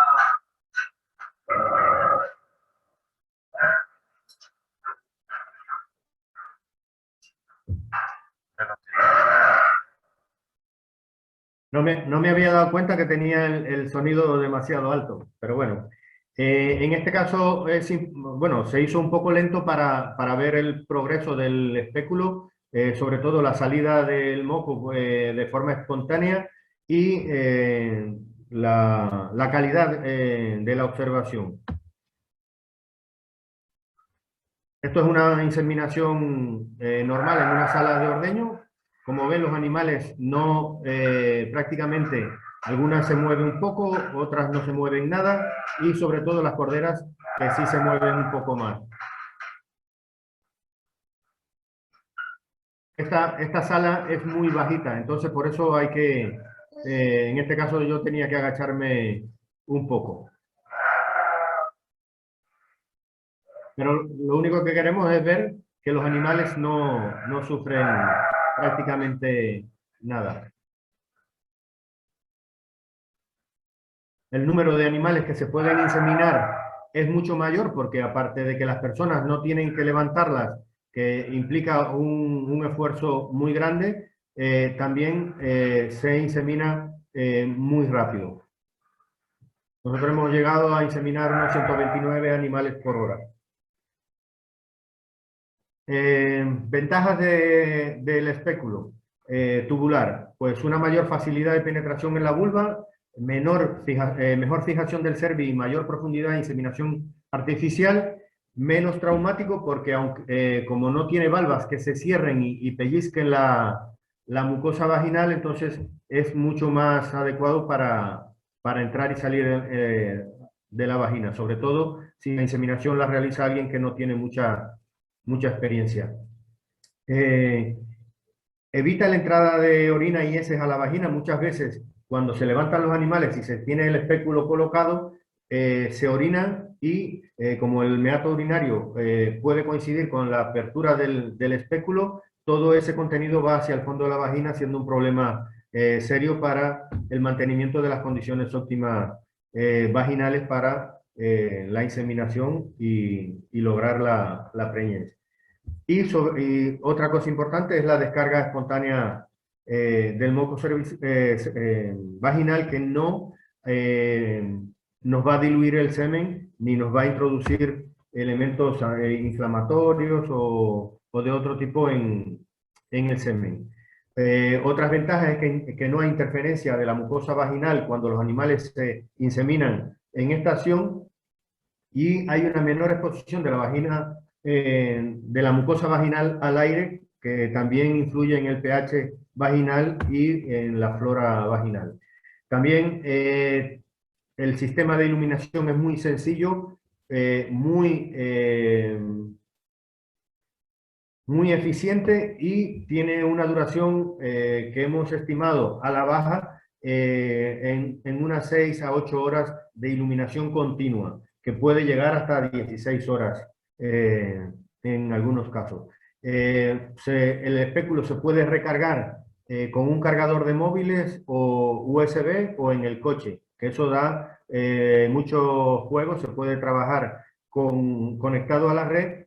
No me había dado cuenta que tenía el sonido demasiado alto, pero bueno. En este caso, bueno, se hizo un poco lento para ver el progreso del espéculo, sobre todo la salida del moco de forma espontánea, y la calidad de la observación. Esto es una inseminación normal en una sala de ordeño. Como ven, los animales prácticamente, algunas se mueven un poco, otras no se mueven nada, y sobre todo las corderas, que sí se mueven un poco más. Esta sala es muy bajita, entonces por eso hay que, en este caso yo tenía que agacharme un poco. Pero lo único que queremos es ver que los animales no sufren prácticamente nada. El número de animales que se pueden inseminar es mucho mayor, porque aparte de que las personas no tienen que levantarlas, que implica un esfuerzo muy grande, también se insemina muy rápido. Nosotros hemos llegado a inseminar unos 129 animales por hora. Ventajas del espéculo tubular: pues una mayor facilidad de penetración en la vulva, mejor fijación del cervi y mayor profundidad de inseminación artificial, menos traumático porque como no tiene valvas que se cierren y pellizquen la mucosa vaginal, entonces es mucho más adecuado para entrar y salir de la vagina, sobre todo si la inseminación la realiza alguien que no tiene mucha experiencia. Evita la entrada de orina y heces a la vagina. Muchas veces cuando se levantan los animales y se tiene el espéculo colocado, se orinan, y como el meato urinario puede coincidir con la apertura del espéculo, todo ese contenido va hacia el fondo de la vagina, siendo un problema serio para el mantenimiento de las condiciones óptimas vaginales para la inseminación y lograr la preñez. Y otra cosa importante es la descarga espontánea del moco vaginal, que no nos va a diluir el semen ni nos va a introducir elementos inflamatorios o de otro tipo en en el semen. Otras ventajas es que no hay interferencia de la mucosa vaginal cuando los animales se inseminan en estación, y hay una menor exposición de la vagina, de la mucosa vaginal al aire, que también influye en el pH vaginal y en la flora vaginal. También el sistema de iluminación es muy sencillo, muy eficiente, y tiene una duración que hemos estimado a la baja en unas 6 a 8 horas de iluminación continua, que puede llegar hasta 16 horas en algunos casos. El espéculo se puede recargar con un cargador de móviles o USB o en el coche, que eso da mucho juego. Se puede trabajar conectado a la red,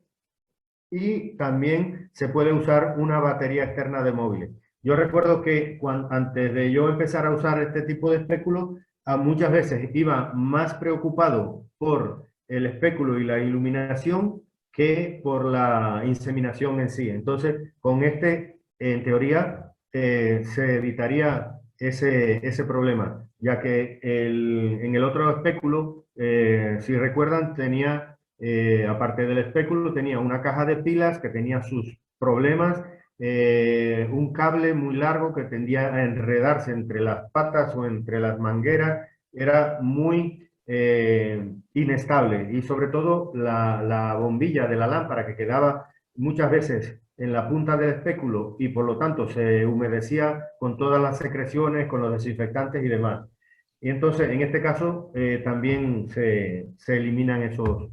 y también se puede usar una batería externa de móviles. Yo recuerdo que antes de yo empezar a usar este tipo de espéculo, muchas veces iba más preocupado por el espéculo y la iluminación que por la inseminación en sí. Entonces, con este, en teoría, se evitaría ese problema, ya que en el otro espéculo, si recuerdan, tenía... aparte del espéculo, tenía una caja de pilas que tenía sus problemas, un cable muy largo que tendía a enredarse entre las patas o entre las mangueras, era muy inestable, y sobre todo la bombilla de la lámpara, que quedaba muchas veces en la punta del espéculo y por lo tanto se humedecía con todas las secreciones, con los desinfectantes y demás. Y entonces, en este caso, también se eliminan esos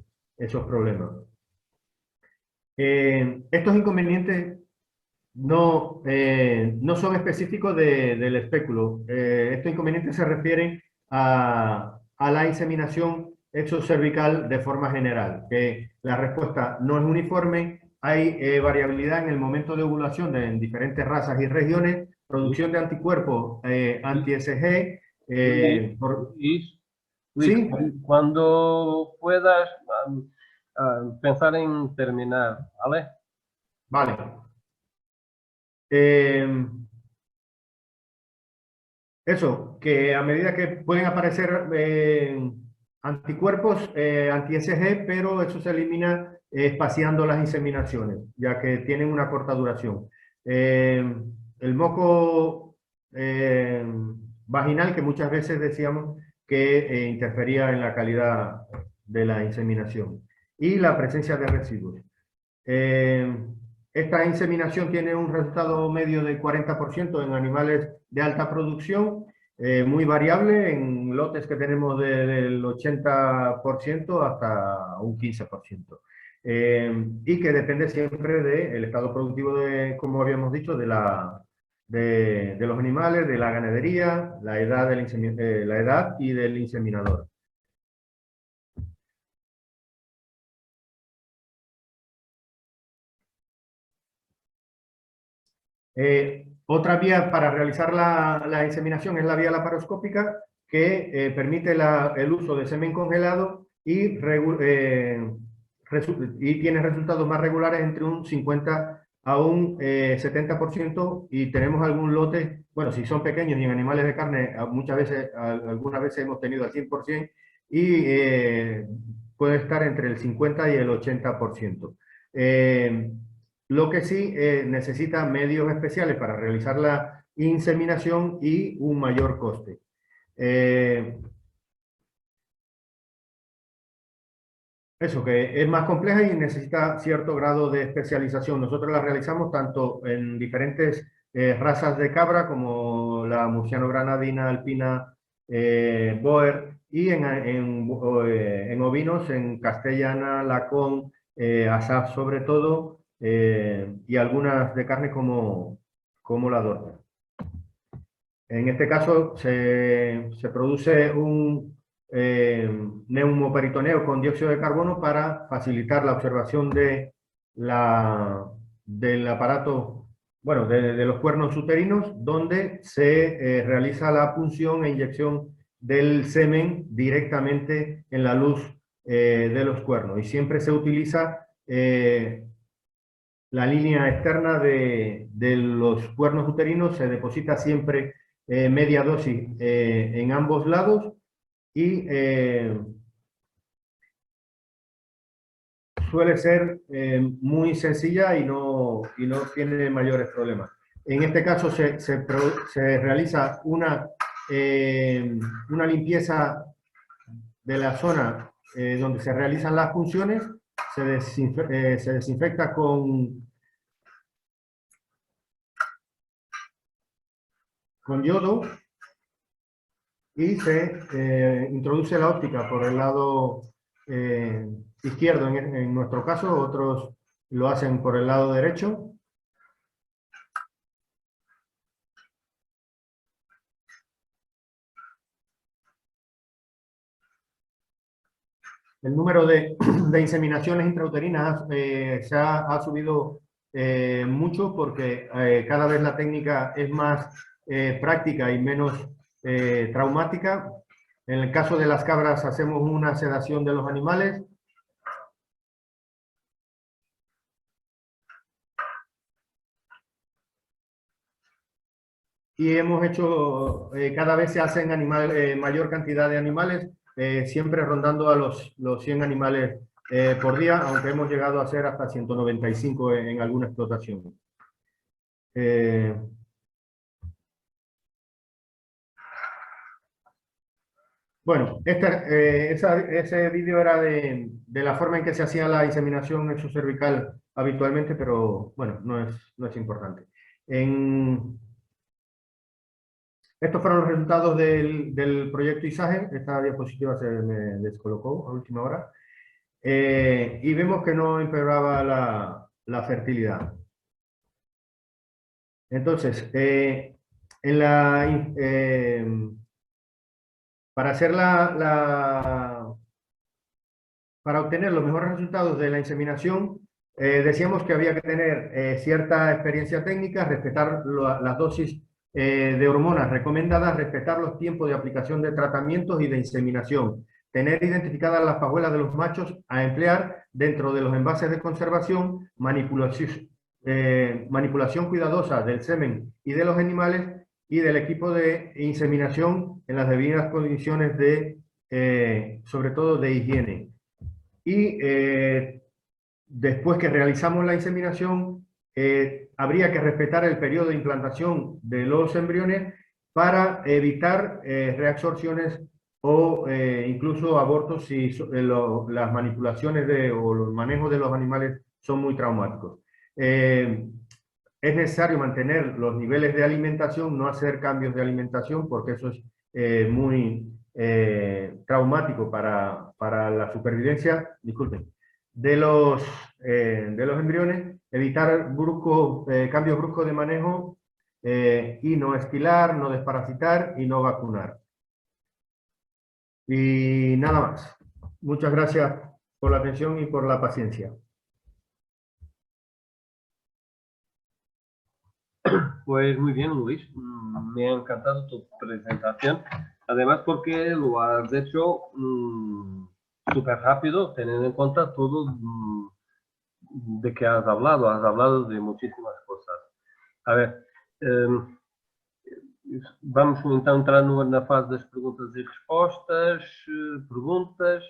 problemas. Estos inconvenientes no son específicos del espéculo. Estos inconvenientes se refieren a la inseminación exocervical de forma general, que la respuesta no es uniforme, hay variabilidad en el momento de ovulación en diferentes razas y regiones, producción de anticuerpos anti-SG. Luis, ¿Sí? cuando puedas pensar en terminar, ¿vale? Vale. Eso, que a medida que pueden aparecer anticuerpos anti-SG, pero eso se elimina espaciando las inseminaciones, ya que tienen una corta duración. El moco vaginal, que muchas veces decíamos que interfería en la calidad de la inseminación, y la presencia de residuos. Esta inseminación tiene un resultado medio de 40% en animales de alta producción, muy variable en lotes que tenemos del 80% hasta un 15%. Y que depende siempre del estado productivo, como habíamos dicho, de los animales, de la ganadería, la edad y del inseminador. Otra vía para realizar la inseminación es la vía laparoscópica, que permite el uso de semen congelado y tiene resultados más regulares entre un 50 a un 70%, y tenemos algún lote, bueno, si son pequeños y en animales de carne, algunas veces hemos tenido al 100%, y puede estar entre el 50 y el 80%. Lo que sí necesita medios especiales para realizar la inseminación y un mayor coste. Eso, que es más compleja y necesita cierto grado de especialización. Nosotros la realizamos tanto en diferentes razas de cabra, como la murciano-granadina, alpina, boer, y en ovinos, en castellana, lacón, asaf sobre todo, y algunas de carne como la dorta. En este caso se produce un neumoperitoneo con dióxido de carbono para facilitar la observación del aparato, bueno, de los cuernos uterinos, donde se realiza la punción e inyección del semen directamente en la luz de los cuernos. Y siempre se utiliza la línea externa de los cuernos uterinos se deposita siempre media dosis en ambos lados y suele ser muy sencilla y no tiene mayores problemas. En este caso se realiza una limpieza de la zona donde se realizan las funciones, se desinfecta con yodo y se introduce la óptica por el lado izquierdo en nuestro caso, otros lo hacen por el lado derecho. El número de inseminaciones intrauterinas ha subido mucho porque cada vez la técnica es más práctica y menos traumática. En el caso de las cabras hacemos una sedación de los animales. Y hemos hecho, cada vez se hacen mayor cantidad de animales, siempre rondando a los 100 animales por día, aunque hemos llegado a hacer hasta 195 en alguna explotación. Bueno, ese vídeo era de la forma en que se hacía la inseminación exocervical habitualmente, pero bueno, no es importante. Estos fueron los resultados del proyecto ISAGE. Esta diapositiva se me descolocó a última hora. Y vemos que no empeoraba la fertilidad. Entonces, para obtener los mejores resultados de la inseminación, decíamos que había que tener cierta experiencia técnica, respetar las dosis de hormonas recomendadas, respetar los tiempos de aplicación de tratamientos y de inseminación, tener identificadas las pajuelas de los machos a emplear dentro de los envases de conservación, manipulación cuidadosa del semen y de los animales y del equipo de inseminación en las debidas condiciones sobre todo de higiene. Y después que realizamos la inseminación, habría que respetar el periodo de implantación de los embriones para evitar reabsorciones o incluso abortos si las manipulaciones o los manejos de los animales son muy traumáticos. Es necesario mantener los niveles de alimentación, no hacer cambios de alimentación, porque eso es muy traumático para la supervivencia, disculpen, de los embriones, evitar cambios bruscos de manejo y no esquilar, no desparasitar y no vacunar. Y nada más. Muchas gracias por la atención y por la paciencia. Pues muy bien, Luis. Me ha encantado tu presentación. Además, porque lo has hecho súper rápido, teniendo en cuenta todo de que has hablado. Has hablado de muchísimas cosas. A ver, vamos então entrar na fase das perguntas e respostas. Perguntas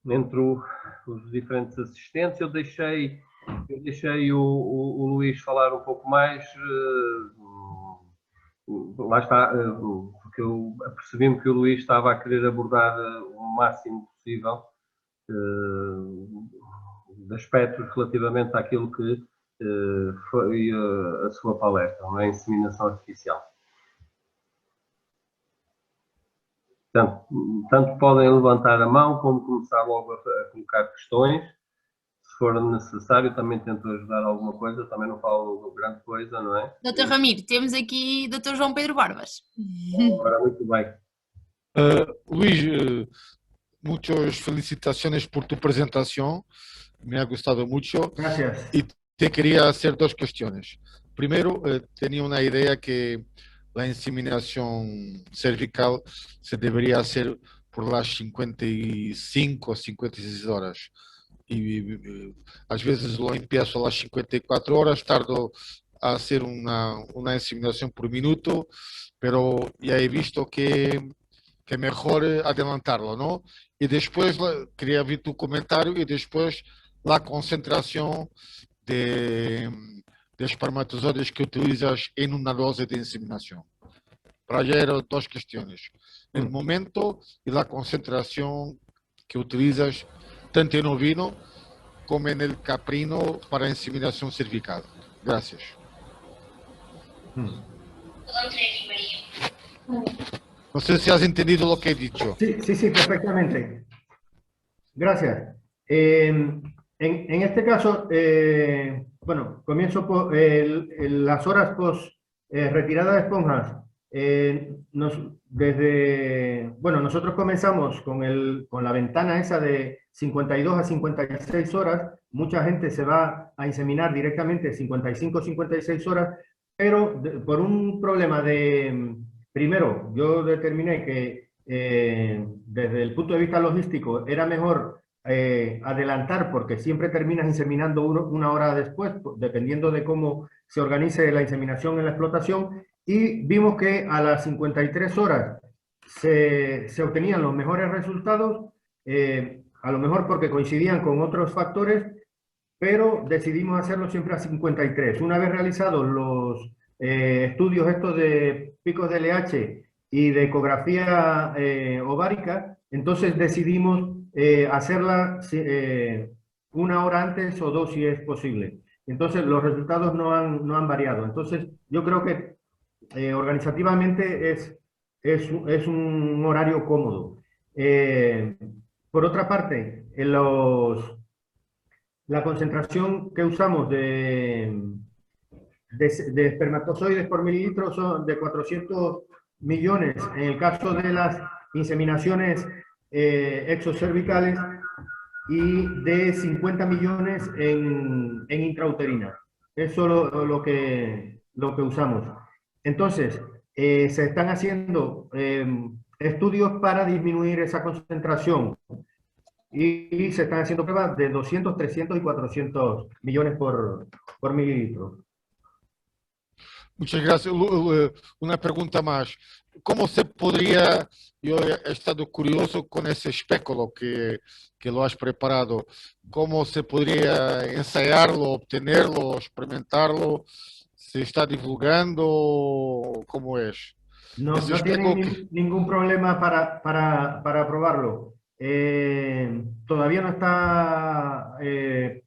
entre os diferentes assistentes. Eu deixei o Luís falar um pouco mais, lá está, porque eu apercebi-me que o Luís estava a querer abordar o máximo possível de aspectos relativamente àquilo que foi a sua palestra, não é? A inseminação artificial. Portanto, tanto podem levantar a mão como começar logo a colocar questões. Se for necessário, também tento ajudar alguma coisa, também não falo grande coisa, não é? Dr. Ramiro, temos aqui Dr. João Pedro Barbas. Ora, muito bem. Luis, muchas felicitaciones por tu presentación, me ha gustado mucho. Gracias. Y te quería hacer dos cuestiones. Primero, tenía una idea que la inseminación cervical se debería hacer por las 55 o 56 horas. às vezes lo empiezo a las 54 horas, tardo a hacer una inseminación por minuto, pero ya he visto que es mejor adelantarlo, ¿no? Y después, quería ver tu comentario, y después la concentración de espermatozoides que utilizas en una dosis de inseminación. Para allá eran dos cuestiones: el momento y la concentración que utilizas tanto en ovino como en el caprino para inseminación cervical. Gracias. No sé si has entendido lo que he dicho. Sí, perfectamente. Gracias. En este caso, bueno, comienzo por las horas post retirada de esponjas. Bueno, nosotros comenzamos con la ventana esa de 52 a 56 horas. Mucha gente se va a inseminar directamente 55 o 56 horas, pero por un problema primero, yo determiné que desde el punto de vista logístico era mejor adelantar, porque siempre terminas inseminando una hora después, dependiendo de cómo se organice la inseminación en la explotación, y vimos que a las 53 horas se obtenían los mejores resultados, a lo mejor porque coincidían con otros factores, pero decidimos hacerlo siempre a 53. Una vez realizados los estudios estos de picos de LH y de ecografía ovárica, entonces decidimos hacerla una hora antes o dos si es posible. Entonces los resultados no han variado. Entonces yo creo que organizativamente es un horario cómodo. Por otra parte, la concentración que usamos de espermatozoides por mililitro son de 400 millones en el caso de las inseminaciones exocervicales, y de 50 millones en intrauterina. Eso es lo que usamos. Entonces, se están haciendo estudios para disminuir esa concentración, y se están haciendo pruebas de 200, 300 y 400 millones por mililitro. Muchas gracias. Una pregunta más. ¿Cómo se podría, yo he estado curioso con ese espéculo que lo has preparado, cómo se podría ensayarlo, obtenerlo, experimentarlo? ¿Se está divulgando? ¿Cómo es? No Ese tienen ningún problema para probarlo. Todavía no está en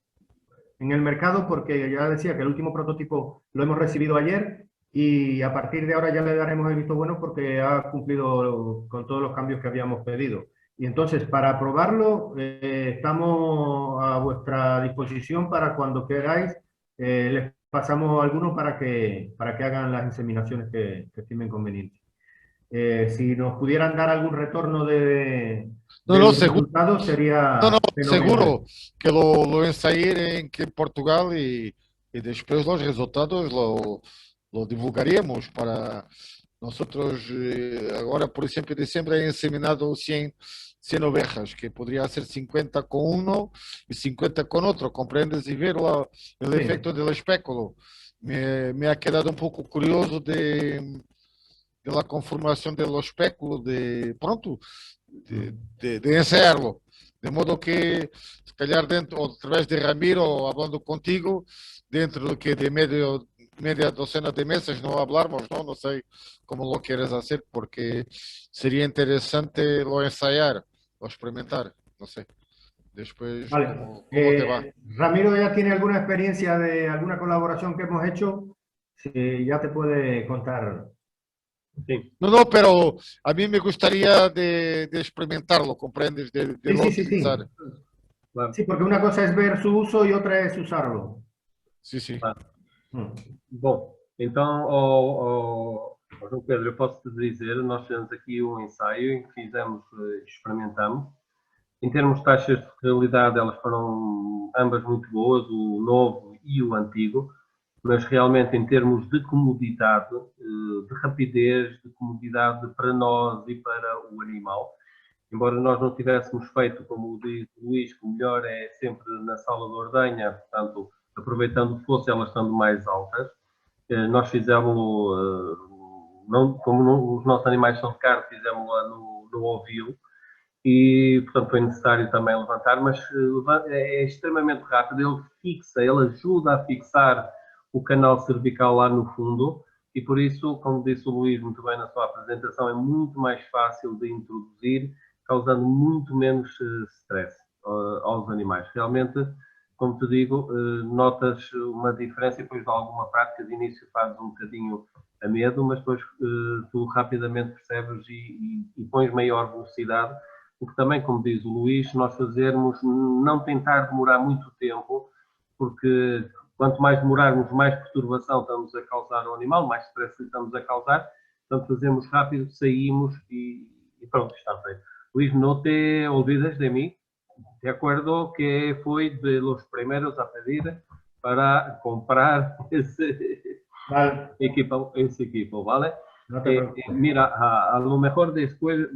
el mercado, porque ya decía que el último prototipo lo hemos recibido ayer, y a partir de ahora ya le daremos el visto bueno porque ha cumplido con todos los cambios que habíamos pedido. Y entonces, para probarlo, estamos a vuestra disposición para cuando queráis. Les pasamos algunos para que hagan las inseminaciones que estimen convenientes. Si nos pudieran dar algún retorno de los resultados, sería fenomenal. seguro que lo ensayé en Portugal, y después los resultados lo divulgaríamos para nosotros. Ahora, por ejemplo, de diciembre he inseminado 100 ovejas, que podría ser 50 con uno y 50 con otro, comprendes, y ver el efecto del espéculo. Me ha quedado un poco curioso de la conformación del espéculo, de ensayarlo. De modo que, se calhar, dentro, a través de Ramiro, hablando contigo, dentro de media docena de meses, no hablarmos, no sé cómo lo quieres hacer, porque sería interesante lo ensayar, o experimentar, no sé. Después, vale. ¿cómo te va? Ramiro ya tiene alguna experiencia de alguna colaboración que hemos hecho, si ya te puede contar. Sí. No, pero a mí me gustaría de experimentarlo, ¿comprendes? Sí. Claro. Sí, porque una cosa es ver su uso y otra es usarlo. Sí. Claro. Bom, então, João Pedro, eu posso te dizer, nós fizemos aqui um ensaio em que experimentamos. Em termos de taxas de realidade, elas foram ambas muito boas, o novo e o antigo, mas realmente em termos de comodidade, de rapidez, de comodidade para nós e para o animal, embora nós não tivéssemos feito, como diz o Luís, que o melhor é sempre na sala de ordenha, portanto, aproveitando o fosso, elas estando mais altas, nós fizemos, os nossos animais são de carne, fizemos lá no ovil, e, portanto, foi necessário também levantar, mas é extremamente rápido, ele ajuda a fixar o canal cervical lá no fundo, e por isso, como disse o Luís muito bem na sua apresentação, é muito mais fácil de introduzir, causando muito menos stress aos animais. Realmente, como te digo, notas uma diferença e depois de alguma prática de início fazes um bocadinho a medo, mas depois tu rapidamente percebes e pões maior velocidade, porque também, como diz o Luís, nós fazermos, não tentar demorar muito tempo, porque quanto mais demorarmos, mais perturbação estamos a causar ao animal, mais stress estamos a causar, portanto fazemos rápido, saímos e pronto, está feito. Luís, no te olvides de mí, de acuerdo que fui de los primeros a pedir para comprar ese equipo, ¿vale? No te preocupes. Mira, a lo mejor después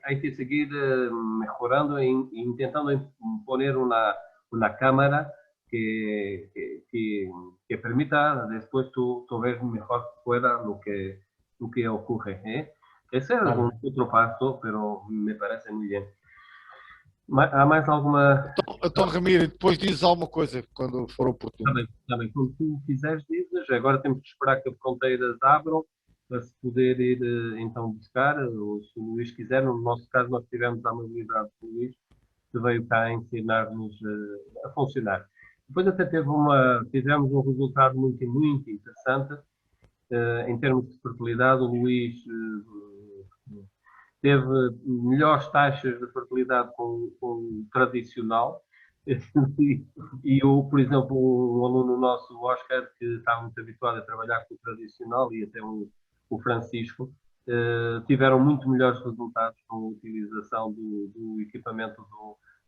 hay que seguir mejorando e intentando poner una cámara que permita después tú ver mejor fuera lo que ocurre. Ese es un otro paso, pero me parece muy bien. Há mais alguma... Então, Ramiro, depois dizes alguma coisa quando for oportuno. Está bem. Quando tu quiseres, dizes. Agora temos que esperar que as fronteiras abram para se poder ir então buscar, ou se o Luís quiser. No nosso caso, nós tivemos a amabilidade do Luís, que veio cá ensinar-nos a funcionar. Depois até tivemos um resultado muito interessante em termos de fertilidade. O Luís teve melhores taxas de fertilidade com o tradicional e por exemplo, um aluno nosso, o Oscar, que está muito habituado a trabalhar com o tradicional, e até o Francisco, tiveram muito melhores resultados com a utilização do equipamento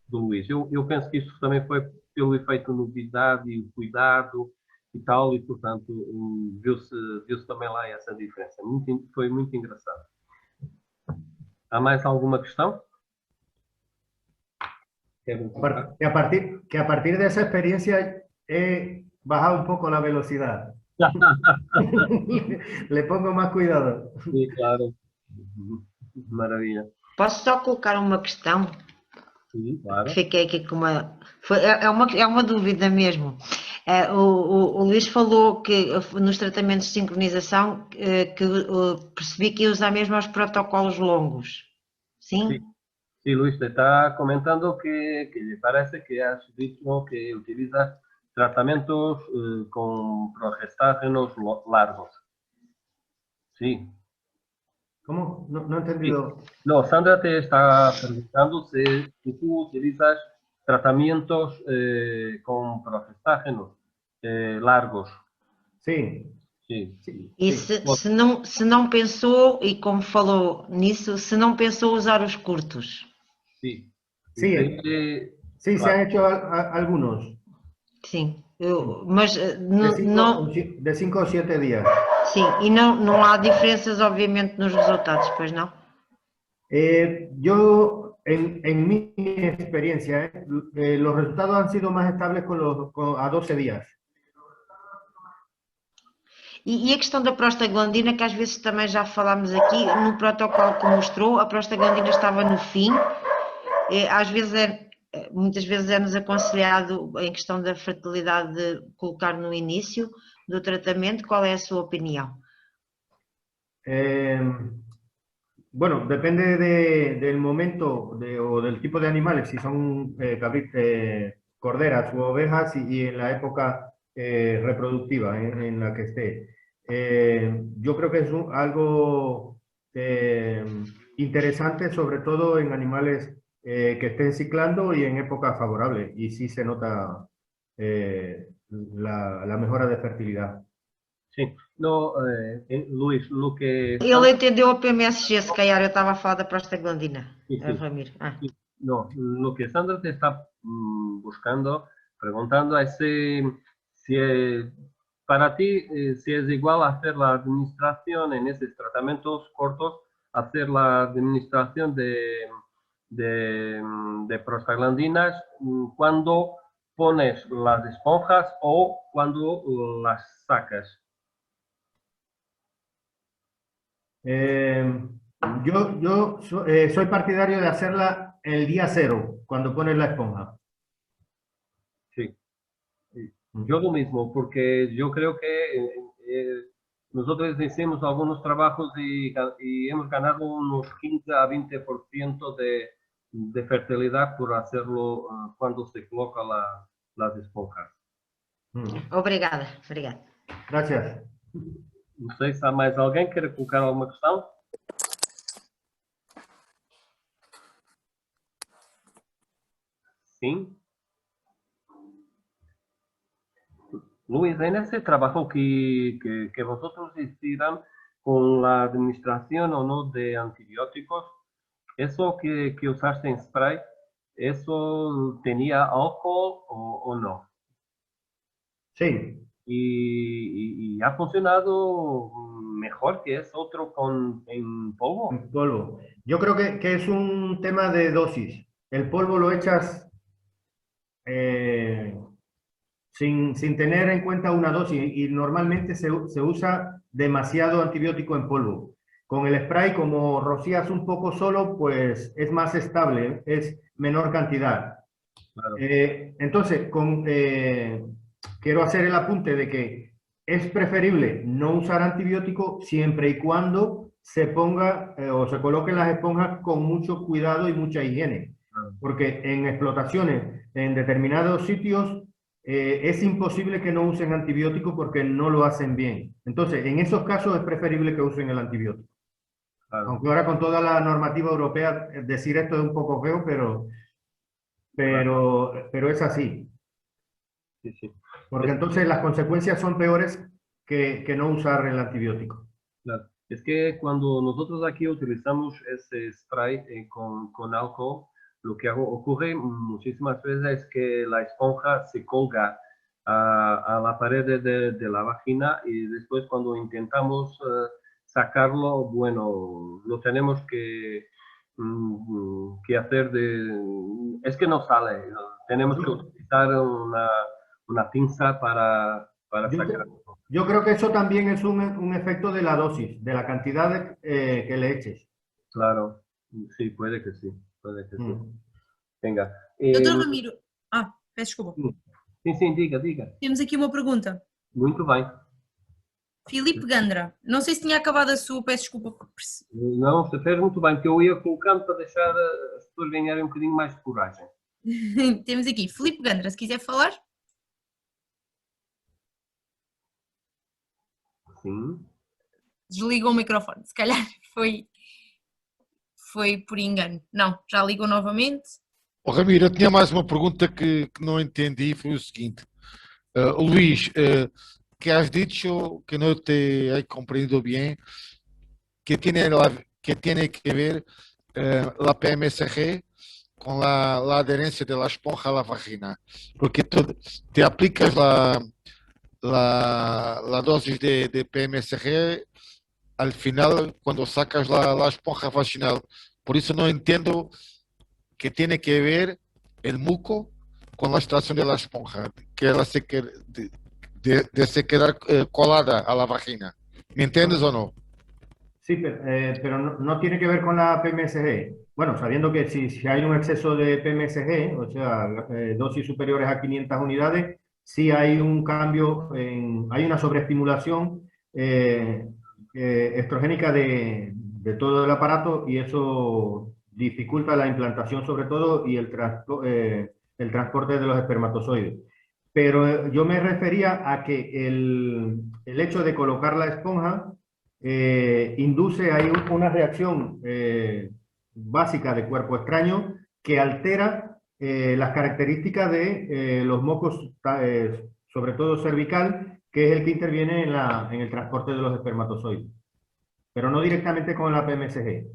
do Luís. Eu penso que isto também foi pelo efeito novidade e cuidado e tal, e portanto viu-se também lá essa diferença. Foi muito engraçado. Há mais alguma questão? Que a partir de esa experiencia he bajado un poco la velocidad. Le pongo más cuidado. Sim, claro. Maravilha. Posso só colocar uma questão? Sim, claro. Fiquei aqui com uma... É uma dúvida mesmo. O Luís falou que nos tratamentos de sincronização que percebi que ia usar mesmo os protocolos longos. Sim? Sí, Luis, te está comentando que le parece que has dicho que utiliza tratamientos con progestágenos largos. Sí. ¿Cómo? No he entendido. Sí. No, Sandra te está preguntando si tú utilizas tratamientos con progestágenos largos. Sí. Sim. E se não pensou, e como falou nisso, se não pensou usar os curtos? Sim. Sí, claro. Se han hecho algunos. Sim, mas de 5 ou 7 días. Sim, e não há diferenças, obviamente, nos resultados, pois não? Yo, en mi experiencia, los resultados han sido más estables a 12 días. E a questão da prostaglandina, que às vezes também já falámos aqui, no protocolo que mostrou, a prostaglandina estava no fim, muitas vezes é-nos aconselhado, em questão da fertilidade, de colocar no início do tratamento. Qual é a sua opinião? Bueno, depende del momento o del tipo de animales, si son corderas u ovejas y en la época reproductiva en la que esté. Yo creo que es algo interesante, sobre todo en animales que estén ciclando y en época favorable, y sí se nota la mejora de fertilidad. Sim, no, Luís, no que... Ele entendeu a PMSG, se calhar eu estava a falar da prostaglandina, Ramiro. No, lo que Sandra te está buscando, preguntando es si para ti si es igual hacer la administración en esos tratamientos cortos, hacer la administración de de prostaglandinas cuando pones las esponjas o cuando las sacas. Soy partidario de hacerla el día 0, cuando pones la esponja. Sí. Yo lo mismo, porque yo creo que nosotros hicimos algunos trabajos y hemos ganado unos 15 a 20% de fertilidad por hacerlo cuando se coloca las esponjas. Obrigada. Gracias. Não sei se há mais alguém que queira colocar alguma questão. Sim. Luis, en ese trabajo que vosotros hicieron con la administración o no de antibióticos, eso que usaste en spray, ¿eso tenía alcohol o no? Sí. Y ha funcionado mejor que es otro en polvo. En polvo. Yo creo que es un tema de dosis. El polvo lo echas sin tener en cuenta una dosis y normalmente se usa demasiado antibiótico en polvo. Con el spray, como rocías un poco solo, pues es más estable, es menor cantidad. Claro. Entonces, quiero hacer el apunte de que es preferible no usar antibiótico siempre y cuando se ponga o se coloquen las esponjas con mucho cuidado y mucha higiene. Porque en explotaciones, en determinados sitios, es imposible que no usen antibiótico porque no lo hacen bien. Entonces, en esos casos es preferible que usen el antibiótico. Claro. Aunque ahora con toda la normativa europea decir esto es un poco feo, pero es así. Sí, sí. Porque entonces las consecuencias son peores que no usar el antibiótico. Claro. Es que cuando nosotros aquí utilizamos ese spray con alcohol, lo que ocurre muchísimas veces es que la esponja se colga a la pared de la vagina y después cuando intentamos sacarlo, bueno, lo tenemos que hacer es que no sale, tenemos que utilizar una pinza para sacarlo. Yo creo que eso también es un efecto de la dosis, de la cantidad que le eches. Claro, sí, puede que sí. Sí. Venga. Doutor Ramiro. Peço desculpa. Sim, diga. Temos aqui uma pergunta. Muito bem. Filipe Gandra. Não sei se tinha acabado a sua, peço desculpa. Não, você fez muito bem, porque eu ia colocando para deixar as pessoas ganharem um bocadinho mais de coragem. Temos aqui Filipe Gandra, se quiser falar. Sim. Desligou o microfone, se calhar foi por engano. Não, já ligou novamente. Ramiro, eu tinha mais uma pergunta que não entendi, foi o seguinte. Luís, que has dicho que no te he comprendido bien, que tiene que ver la PMSG con la adherencia de la esponja a la vagina, porque te aplicas la dosis de PMSG al final cuando sacas la esponja vaginal. Por eso no entiendo que tiene que ver el muco con la extracción de la esponja, que ela se quedar colada a la vagina. ¿Me entiendes o no? Sí, pero no tiene que ver con la PMSG. Bueno, sabiendo que si hay un exceso de PMSG, o sea, dosis superiores a 500 unidades, sí hay un cambio, hay una sobreestimulación estrogénica de todo el aparato y eso dificulta la implantación sobre todo y el transporte de los espermatozoides. Pero yo me refería a que el hecho de colocar la esponja induce ahí una reacción básica de cuerpo extraño que altera las características de los mocos, sobre todo cervical, que es el que interviene en el transporte de los espermatozoides, pero no directamente con la PMSG.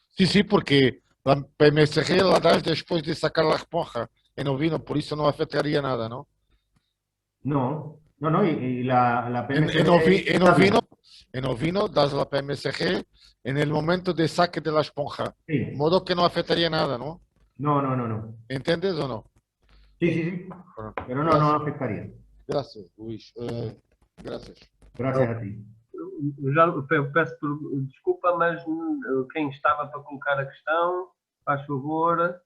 Sí, porque la PMSG la das después de sacar la esponja en ovino, por eso no afectaría nada, ¿no? No, y la PMSG... en ovino, das la PMSG en el momento de saque de la esponja. Sí. De modo que no afectaría nada, ¿no? No. ¿Entiendes o no? Sí. Bueno, Pero no afectaría. gracias, Luis. Gracias. Gracias a ti. Eu peço desculpa, mas quem estava para colocar a questão, faz favor.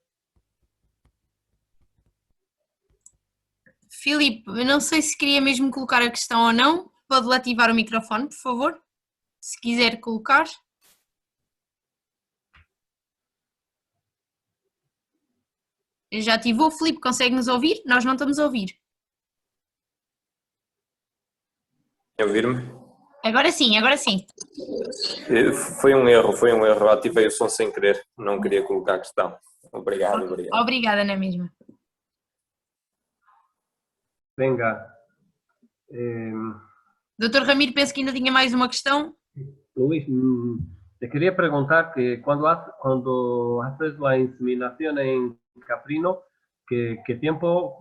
Filipe, eu não sei se queria mesmo colocar a questão ou não. Pode lá ativar o microfone, por favor, se quiser colocar. Já ativou, Filipe, consegue nos ouvir? Nós não estamos a ouvir. Ouvir-me? Agora sim, agora sim. Foi um erro. Ativei o som sem querer. Não queria colocar a questão. Obrigado. Obrigada, não é mesmo? Venga. Doutor Ramiro, penso que ainda tinha mais uma questão. Luis, te quería preguntar que cuando haces la inseminación en caprino, ¿qué tiempo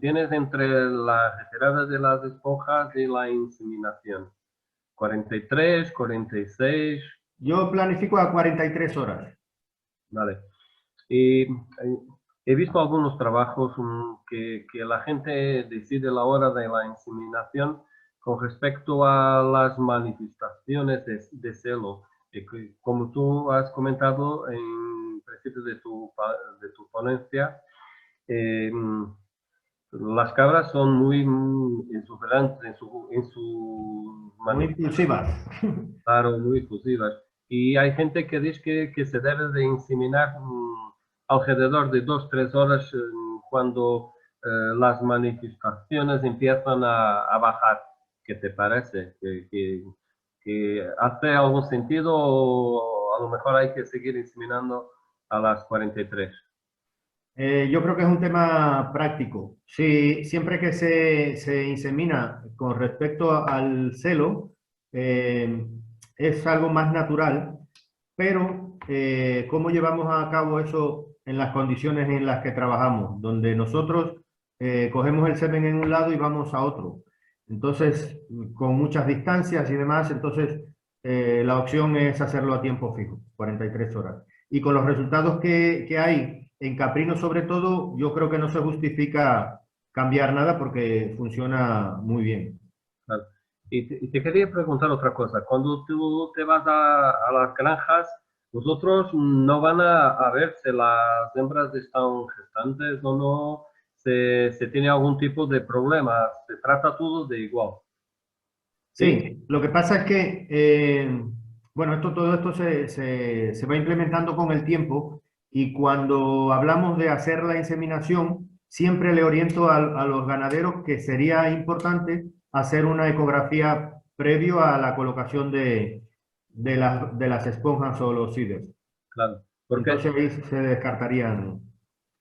tienes entre la retirada de las esponjas y la inseminación? ¿43, 46? Yo planifico a 43 horas. Vale. Y he visto algunos trabajos que la gente decide la hora de la inseminación con respecto a las manifestaciones de celo. Como tú has comentado en principio de tu ponencia, las cabras son muy exuberantes en su Muy impulsivas. Claro, muy efusivas. Y hay gente que dice que se debe de inseminar alrededor de 2-3 horas cuando las manifestaciones empiezan a bajar. ¿Qué te parece? ¿Que hace algún sentido o a lo mejor hay que seguir inseminando a las 43? Yo creo que es un tema práctico. Sí, siempre que se insemina con respecto al celo, es algo más natural, pero ¿cómo llevamos a cabo eso en las condiciones en las que trabajamos? Donde nosotros cogemos el semen en un lado y vamos a otro. Entonces, con muchas distancias y demás, entonces la opción es hacerlo a tiempo fijo, 43 horas. Y con los resultados que hay en caprino sobre todo, yo creo que no se justifica cambiar nada porque funciona muy bien. Claro. Y te quería preguntar otra cosa. Cuando tú te vas a las granjas, vosotros no van a ver si las hembras están gestantes o no, si tiene algún tipo de problema. Se trata todo de igual. Sí, lo que pasa es que, bueno, todo esto se va implementando con el tiempo y cuando hablamos de hacer la inseminación, siempre le oriento a los ganaderos que sería importante hacer una ecografía previo a la colocación de las esponjas o los seeders. Claro. Porque, entonces ahí se descartarían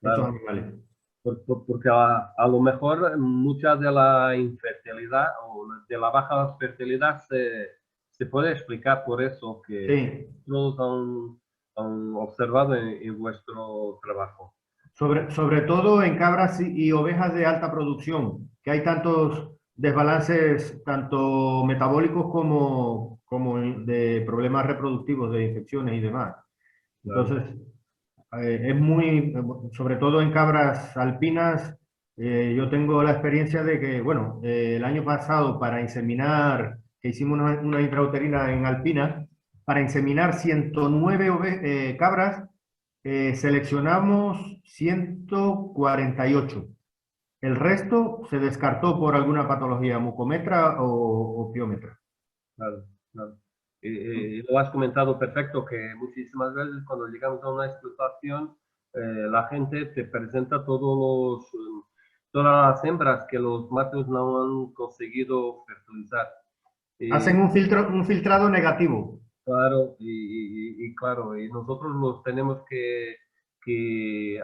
claro, estos animales. Porque a lo mejor mucha de la infertilidad o de la baja fertilidad se puede explicar por eso que todos han observado en vuestro trabajo. Sobre todo en cabras y ovejas de alta producción, que hay tantos desbalances, tanto metabólicos como de problemas reproductivos, de infecciones y demás. Entonces, es muy, sobre todo en cabras alpinas, yo tengo la experiencia de que, bueno, el año pasado para inseminar, que hicimos una intrauterina en alpina, para inseminar 109 cabras, seleccionamos 148. El resto se descartó por alguna patología, mucometra o piómetra. Claro. Lo has comentado perfecto, que muchísimas veces cuando llegamos a una explotación, la gente te presenta todas las hembras que los machos no han conseguido fertilizar. Hacen un filtrado negativo. Claro, claro, y nosotros los tenemos que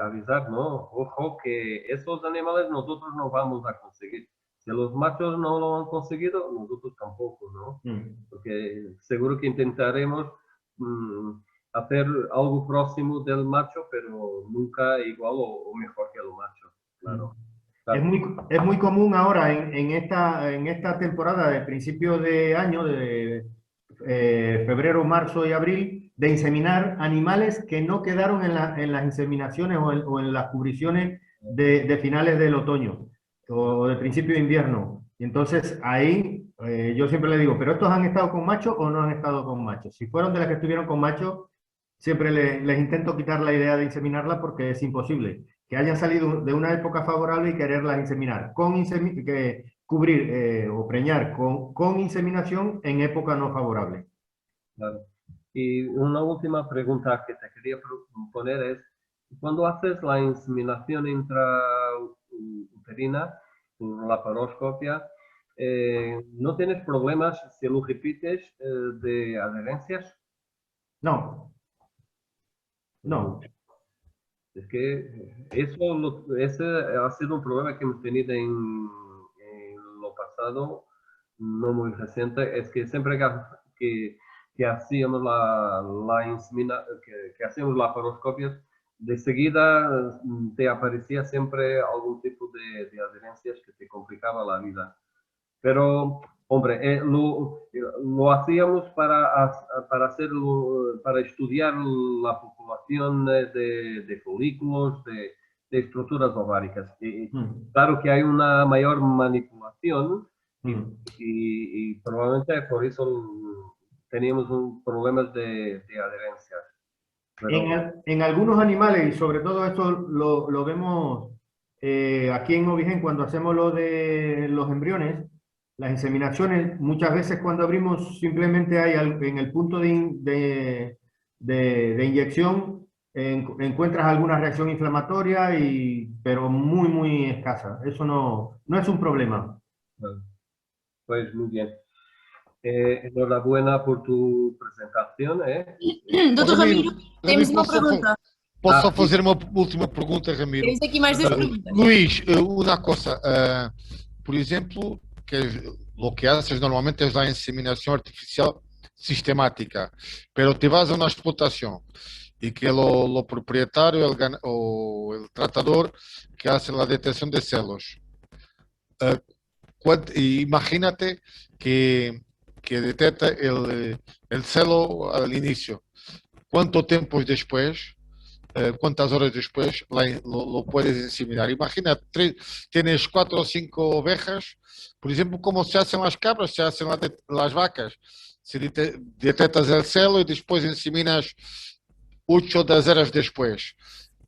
avisar, ¿no? Ojo, que esos animales nosotros no vamos a conseguir. Si los machos no lo han conseguido, nosotros tampoco, ¿no? Porque seguro que intentaremos hacer algo próximo del macho, pero nunca igual o mejor que el macho, claro. Claro. Es muy común ahora en esta temporada de principio de año, de febrero, marzo y abril, de inseminar animales que no quedaron en las inseminaciones o en las cubriciones de finales del otoño o de principio de invierno. Y entonces ahí yo siempre le digo, ¿pero estos han estado con machos o no han estado con machos? Si fueron de las que estuvieron con machos, siempre les intento quitar la idea de inseminarlas porque es imposible que hayan salido de una época favorable y quererlas inseminar, cubrir o preñar con inseminación en época no favorable. Claro. Y una última pregunta que te quería poner es, cuando haces la inseminación intrauterina, por la laparoscopia, ¿no tienes problemas, si lo repites, de adherencias? No. No. Es que ese ha sido un problema que hemos tenido en lo pasado, no muy reciente, es que siempre que hacíamos que hacíamos la laparoscopia, de seguida te aparecía siempre algún tipo de adherencias que te complicaba la vida. Pero, hombre, lo hacíamos para estudiar la población de folículos, de estructuras ováricas. Y claro que hay una mayor manipulación y probablemente por eso teníamos problemas de adherencia. Pero, En algunos animales, y sobre todo esto lo vemos aquí en Ovigen cuando hacemos lo de los embriones, las inseminaciones, muchas veces cuando abrimos simplemente hay en el punto de inyección encuentras alguna reacción inflamatoria, pero muy, muy escasa. Eso no es un problema. pues muy bien. Enhorabuena por tu presentación. Doutor Ramiro, temos uma posso pergunta. Posso só fazer uma última pergunta, Ramiro? Temos aqui mais 2 perguntas. Luís, una cosa, por exemplo, lo que haces normalmente es la inseminación artificial sistemática, pero te vas a una explotación y que lo propietario o el tratador que hace la detección de celos. Imagínate que detecta el celo al inicio. ¿Cuánto tiempo después, cuántas horas después lo puedes inseminar? Imagina, tienes 4 o 5 ovejas, por ejemplo, como se hacen las cabras, se hacen las vacas. Si detectas el celo y después inseminas 8 o 10 horas después.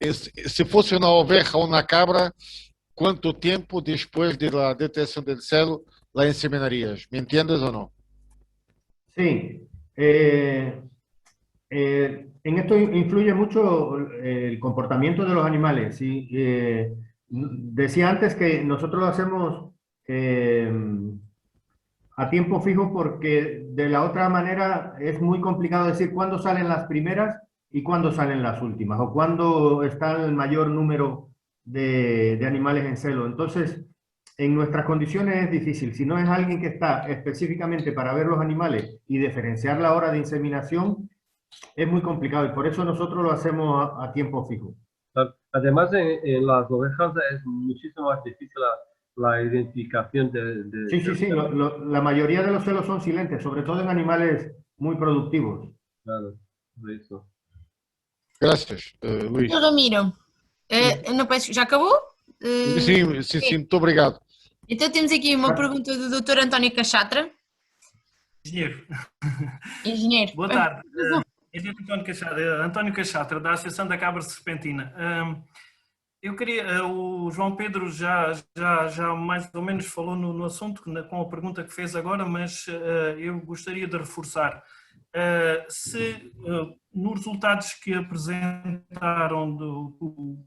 Si fuese una oveja o una cabra, ¿cuánto tiempo después de la detección del celo la inseminarías? ¿Me entiendes o no? Sí. En esto influye mucho el comportamiento de los animales. ¿Sí? Decía antes que nosotros lo hacemos a tiempo fijo porque de la otra manera es muy complicado decir cuándo salen las primeras y cuándo salen las últimas o cuándo está el mayor número de animales en celo. Entonces, en nuestras condiciones es difícil. Si no es alguien que está específicamente para ver los animales y diferenciar la hora de inseminación, es muy complicado y por eso nosotros lo hacemos a tiempo fijo. Además, en las ovejas es muchísimo más difícil la identificación de... Sí. La mayoría de los celos son silentes, sobre todo en animales muy productivos. Claro, por eso. Gracias, Luís. Doutor Ramiro, não peço, já acabou? Sim, muito obrigado. Então temos aqui uma pergunta do Dr. António Cachatra. Engenheiro. Boa tarde. Engenheiro António Cachatra, da Associação da Cabra Serpentina. Eu queria, o João Pedro já mais ou menos falou no assunto com a pergunta que fez agora, mas eu gostaria de reforçar. Se nos resultados que apresentaram,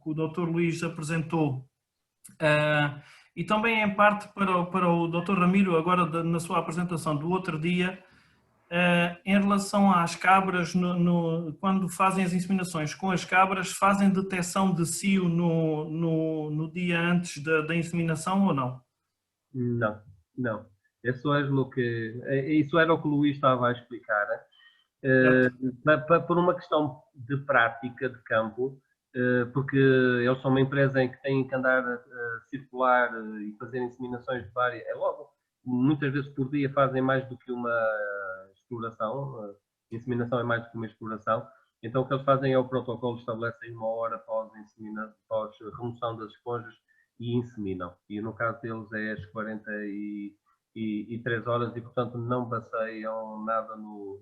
que o Dr. Luís apresentou, e também em parte para o Dr. Ramiro, agora na sua apresentação do outro dia, em relação às cabras, quando fazem as inseminações com as cabras, fazem detecção de cio no dia antes da inseminação ou não? Não. Isso era o que o Luís estava a explicar. Por uma questão de prática de campo, porque eles são uma empresa em que têm que andar a circular e fazer inseminações de várias, muitas vezes por dia fazem mais do que uma exploração, a inseminação é mais do que uma exploração, então o que eles fazem é o protocolo, estabelecem 1 hora pós remoção das esponjas e inseminam. E no caso deles é às 43 horas e, portanto, não baseiam nada no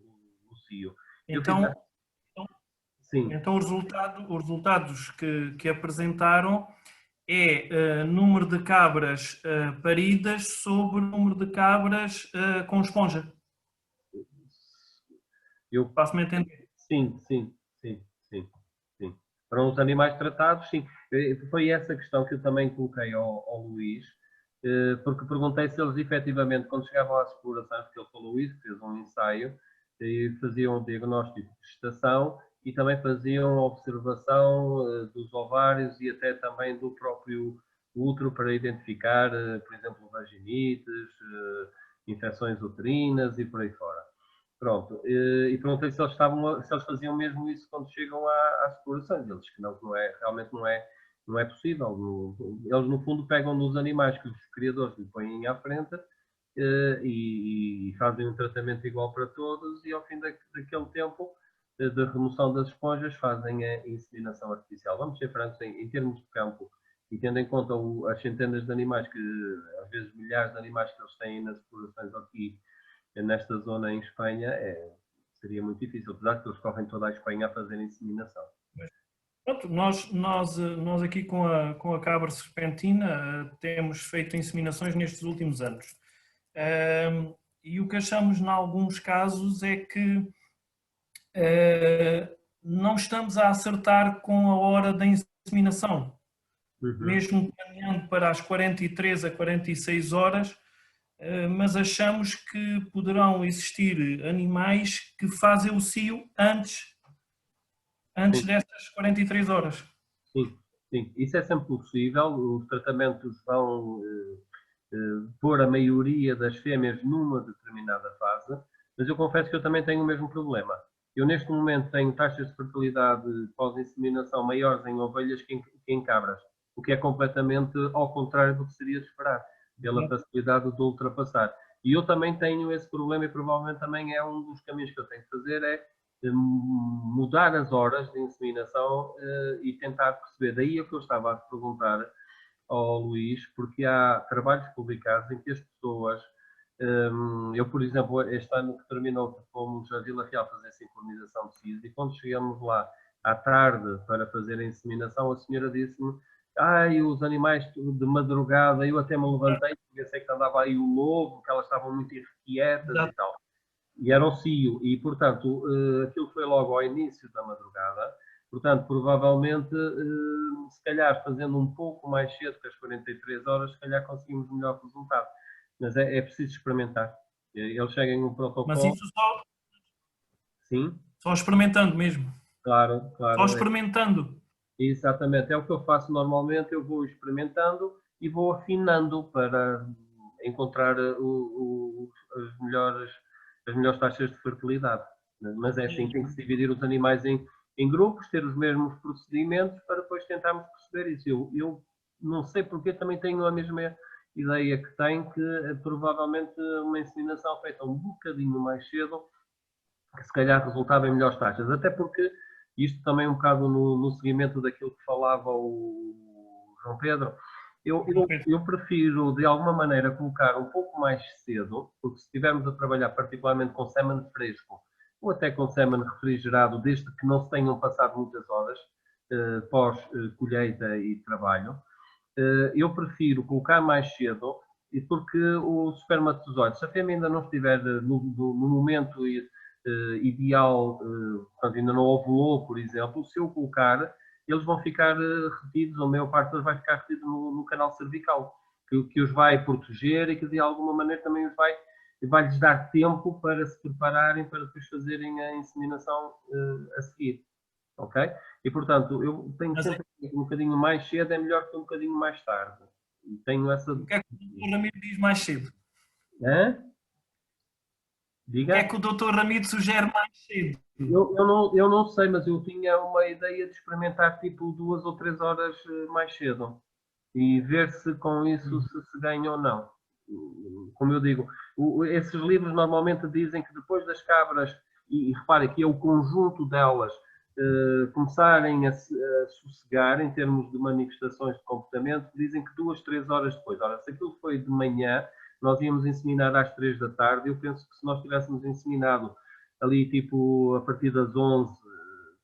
cio. Então, sim. Então os resultados que apresentaram é número de cabras paridas sobre o número de cabras com esponja. Faço-me entender? Sim. Para os animais tratados, sim. Foi essa questão que eu também coloquei ao Luís, porque perguntei se eles efetivamente, quando chegavam às explorações, porque ele falou isso, fez um ensaio, e faziam um diagnóstico de gestação e também faziam observação dos ovários e até também do próprio útero para identificar, por exemplo, vaginites, infecções uterinas e por aí fora. Pronto, e perguntei se eles faziam mesmo isso quando chegam às explorações. Eles que não é, realmente não é possível. Eles, no fundo, pegam nos animais que os criadores lhe põem à frente e fazem um tratamento igual para todos e, ao fim daquele tempo de remoção das esponjas, fazem a inseminação artificial. Vamos ser francos, em termos de campo, e tendo em conta as centenas de animais, às vezes milhares de animais que eles têm nas explorações aqui, nesta zona em Espanha, seria muito difícil, apesar que eles correm toda a Espanha a fazer inseminação. Pronto, nós aqui com a cabra serpentina temos feito inseminações nestes últimos anos. E o que achamos em alguns casos é que não estamos a acertar com a hora da inseminação. Mesmo caminhando para as 43 a 46 horas, mas achamos que poderão existir animais que fazem o cio antes dessas 43 horas. Sim, isso é sempre possível. Os tratamentos vão pôr a maioria das fêmeas numa determinada fase, mas eu confesso que eu também tenho o mesmo problema. Eu neste momento tenho taxas de fertilidade pós-inseminação maiores em ovelhas que em cabras, o que é completamente ao contrário do que seria de esperar, pela facilidade de ultrapassar. E eu também tenho esse problema e provavelmente também é um dos caminhos que eu tenho que fazer, é mudar as horas de inseminação e tentar perceber. Daí é o que eu estava a perguntar ao Luís, porque há trabalhos publicados em que as pessoas... eu, por exemplo, este ano que terminou, fomos a Vila Real fazer sincronização de cios e quando chegamos lá à tarde para fazer a inseminação, a senhora disse-me: os animais de madrugada, eu até me levantei, porque sei que andava aí o lobo, que elas estavam muito irrequietas e tal. E era o cio, e portanto, aquilo foi logo ao início da madrugada, portanto, provavelmente, se calhar fazendo um pouco mais cedo que as 43 horas, se calhar conseguimos melhor resultado. Mas é preciso experimentar. Eles seguem um protocolo. Mas isso só... Sim? Só experimentando mesmo. Claro. Só experimentando. Exatamente, é o que eu faço normalmente, eu vou experimentando e vou afinando para encontrar as melhores taxas de fertilidade. Mas é assim, tem que se dividir os animais em grupos, ter os mesmos procedimentos para depois tentarmos perceber isso. Eu não sei porque também tenho a mesma ideia que tem, que provavelmente uma inseminação feita um bocadinho mais cedo, que se calhar resultava em melhores taxas, até porque isto também um bocado no seguimento daquilo que falava o João Pedro, eu prefiro de alguma maneira colocar um pouco mais cedo, porque se estivermos a trabalhar particularmente com sêmen fresco ou até com sêmen refrigerado, desde que não se tenham passado muitas horas pós colheita e trabalho, eu prefiro colocar mais cedo, porque os espermatozoides, se a fêmea ainda não estiver no momento ideal, portanto ainda não ovulou, por exemplo, se eu colocar, eles vão ficar retidos, a maior parte deles vai ficar retido no canal cervical, que os vai proteger e que de alguma maneira também vai-lhes dar tempo para se prepararem para depois fazerem a inseminação a seguir. Ok? E portanto, eu tenho sempre um bocadinho mais cedo, é melhor que um bocadinho mais tarde. E tenho essa... O que é que o Dr. Ramiro diz mais cedo? Diga? O que é que o Dr. Ramiro sugere mais cedo? Eu não sei, mas eu tinha uma ideia de experimentar tipo 2 ou 3 horas mais cedo e ver se com isso se ganha ou não. como eu digo, esses livros normalmente dizem que depois das cabras, e repare que é o conjunto delas, começarem a sossegar em termos de manifestações de comportamento, dizem que 2, 3 horas depois. Ora, se aquilo foi de manhã, nós íamos inseminar às 3 da tarde, eu penso que se nós tivéssemos inseminado ali tipo a partir das 11,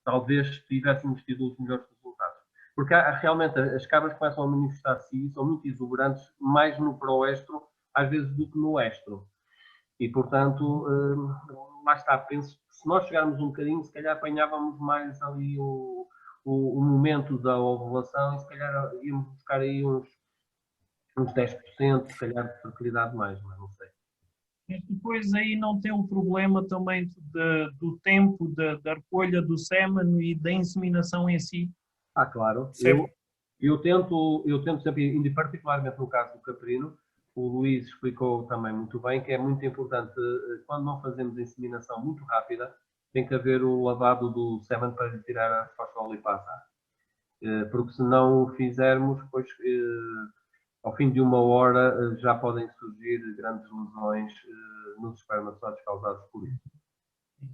talvez tivéssemos tido os melhores resultados. Porque realmente as cabras começam a manifestar-se, são muito exuberantes, mais no proestro, às vezes, do que no estro. E, portanto, lá está, penso que se nós chegarmos um bocadinho, se calhar apanhávamos mais ali o momento da ovulação e se calhar íamos buscar aí uns 10%, se calhar, de fertilidade mais, mas não sei. Mas depois aí não tem um problema também do tempo da recolha do sêmen e da inseminação em si? Claro. Eu tento sempre, e particularmente no caso do caprino, o Luís explicou também muito bem que é muito importante, quando não fazemos a inseminação muito rápida, tem que haver o lavado do sêmen para lhe tirar a fosfolipase. Porque se não o fizermos, depois, ao fim de 1 hora, já podem surgir grandes lesões nos espermatozoides causados por isso.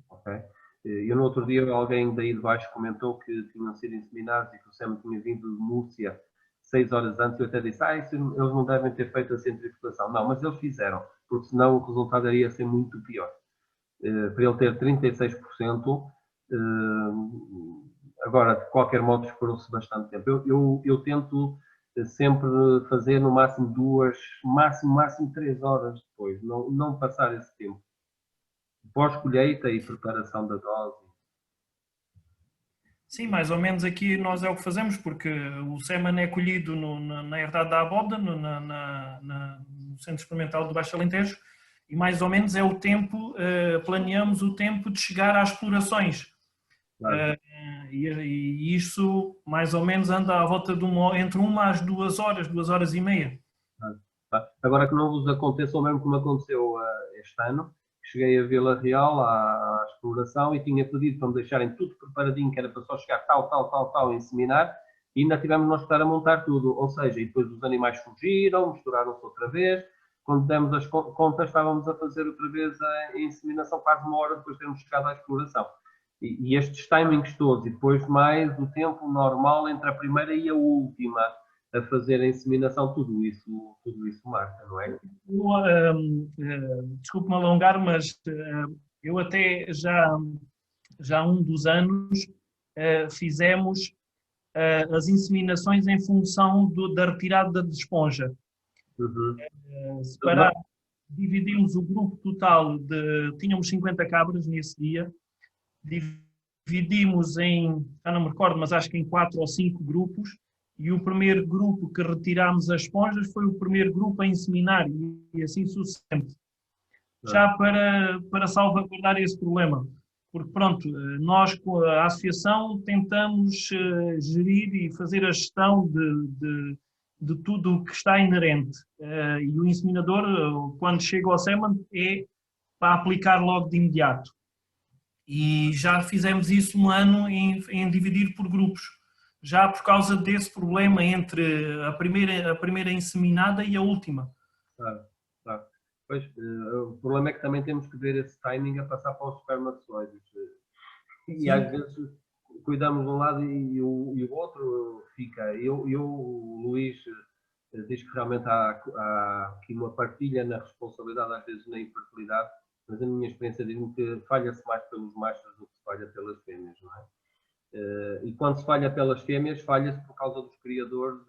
Okay? Eu no outro dia, alguém daí de baixo comentou que tinham sido inseminados e que o sêmen tinha vindo de Múrcia 6 horas antes. Eu até disse, eles não devem ter feito a centrifugação. Não, mas eles fizeram, porque senão o resultado iria ser muito pior. Para ele ter 36%, agora, de qualquer modo, esperou-se bastante tempo. Eu tento sempre fazer no máximo 2, máximo 3 horas depois, não passar esse tempo. Pós-colheita e preparação da dose. Sim, mais ou menos aqui nós é o que fazemos, porque o sêmen é colhido na herdade da abóbora, no Centro Experimental do Baixo Alentejo, e mais ou menos é o tempo, planeamos o tempo de chegar às explorações. Claro. E isso mais ou menos anda à volta de entre 1 às 2 horas, 2 horas e meia. Agora que não vos aconteça o mesmo que me aconteceu este ano, cheguei a Vila Real à exploração e tinha pedido para me deixarem tudo preparadinho, que era para só chegar tal, inseminar, e ainda tivemos nós que estar a montar tudo, ou seja, e depois os animais fugiram, misturaram-se outra vez, quando demos as contas estávamos a fazer outra vez a inseminação quase 1 hora depois de termos chegado à exploração. E estes timings todos, e depois mais o tempo normal entre a primeira e a última a fazer a inseminação, tudo isso marca, não é? Desculpe-me alongar, mas eu até já há um dos anos fizemos as inseminações em função da retirada de esponja. Dividimos o grupo total tínhamos 50 cabras nesse dia, dividimos já não me recordo, mas acho que em 4 ou 5 grupos, e o primeiro grupo que retirámos as esponjas foi o primeiro grupo a inseminar, e assim sucessivamente. Já para salvaguardar esse problema. Porque, pronto, nós com a associação tentamos gerir e fazer a gestão de tudo o que está inerente. E o inseminador, quando chega ao sêmen, é para aplicar logo de imediato. E já fizemos isso um ano em dividir por grupos. Já por causa desse problema entre a primeira inseminada e a última. Claro. Pois, o problema é que também temos que ver esse timing a passar para os espermatozoides. E às vezes cuidamos de um lado e o outro fica. O Luís diz que realmente há aqui uma partilha na responsabilidade, às vezes na infertilidade, mas a minha experiência diz-me que falha-se mais pelos machos do que se falha pelas fêmeas, não é? E quando se falha pelas fêmeas, falha-se por causa dos criadores,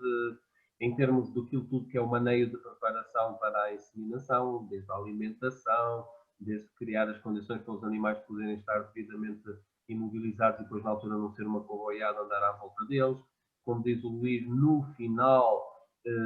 em termos daquilo tudo que é o maneio de preparação para a inseminação, desde a alimentação, desde criar as condições para os animais poderem estar devidamente imobilizados e depois na altura não ser uma coboiada andar à volta deles. Como diz o Luís, no final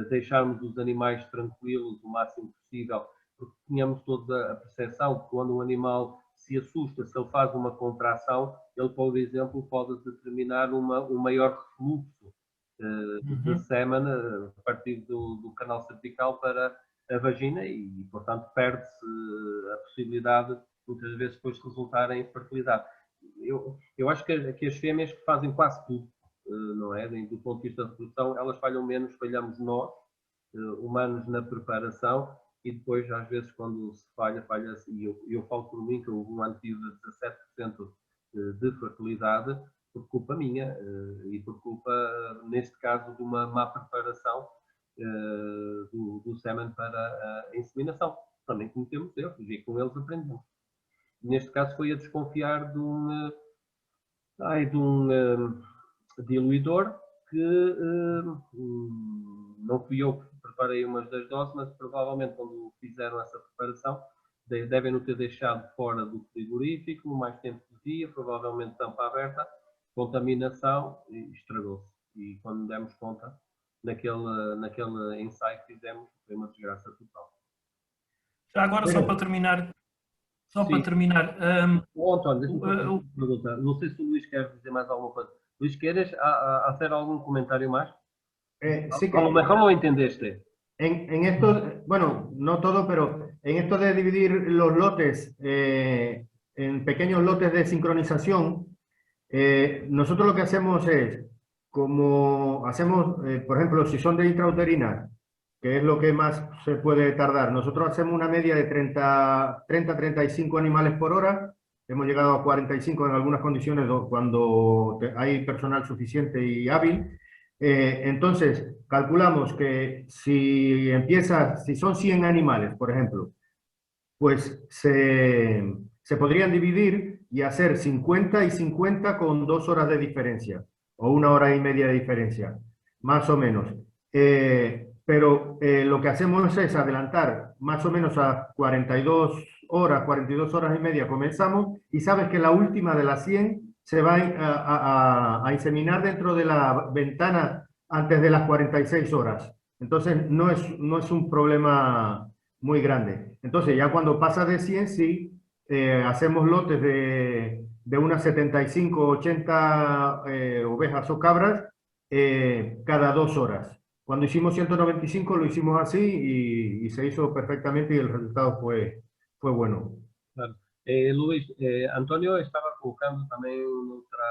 deixarmos os animais tranquilos o máximo possível, porque tínhamos toda a percepção que quando um animal se assusta, se ele faz uma contração, ele, por exemplo, pode determinar um maior refluxo de sêmen a partir do canal cervical para a vagina e, portanto, perde-se a possibilidade, muitas vezes, depois de resultar em fertilidade. Eu acho que as fêmeas que fazem quase tudo, não é? Do ponto de vista da reprodução, elas falham menos, falhamos nós, humanos, na preparação, e depois, às vezes, quando se falha-se, e eu falo por mim, que houve um ano tive 17% de fertilidade, por culpa minha, e por culpa, neste caso, de uma má preparação do sêmen para a inseminação. Também cometemos erros, e com eles aprendemos. Neste caso foi a desconfiar de um diluidor que não fui eu que preparei umas das doses, mas provavelmente quando fizeram essa preparação devem-no ter deixado fora do frigorífico o mais tempo possível, provavelmente tampa aberta, contaminação, e estragou-se. E quando demos conta, naquele ensaio que fizemos, foi uma desgraça total. Já agora, só para terminar, António, deixa-me fazer uma pergunta. Não sei se o Luís quer dizer mais alguma coisa. Luís, ¿quieres hacer algún comentario más? Sí que, A lo mejor lo entendiste. en esto, bueno, no todo, pero en esto de dividir los lotes en pequeños lotes de sincronización, nosotros lo que hacemos es, como hacemos, por ejemplo, si son de intrauterina, que es lo que más se puede tardar, nosotros hacemos una media de 30-35 animales por hora. Hemos llegado a 45 en algunas condiciones cuando hay personal suficiente y hábil. Entonces, calculamos que si son 100 animales, por ejemplo, pues se podrían dividir y hacer 50 y 50 con 2 horas de diferencia, o 1 hora y media de diferencia, más o menos. Pero lo que hacemos es adelantar más o menos a 42 horas y media comenzamos, y sabes que la última de las 100 se va a inseminar dentro de la ventana antes de las 46 horas. Entonces no es un problema muy grande. Entonces ya cuando pasa de 100, sí, hacemos lotes de unas 75 80 ovejas o cabras cada 2 horas. Cuando hicimos 195 lo hicimos así y se hizo perfectamente y el resultado fue bueno. Claro. Luis, Antonio estaba colocando también otra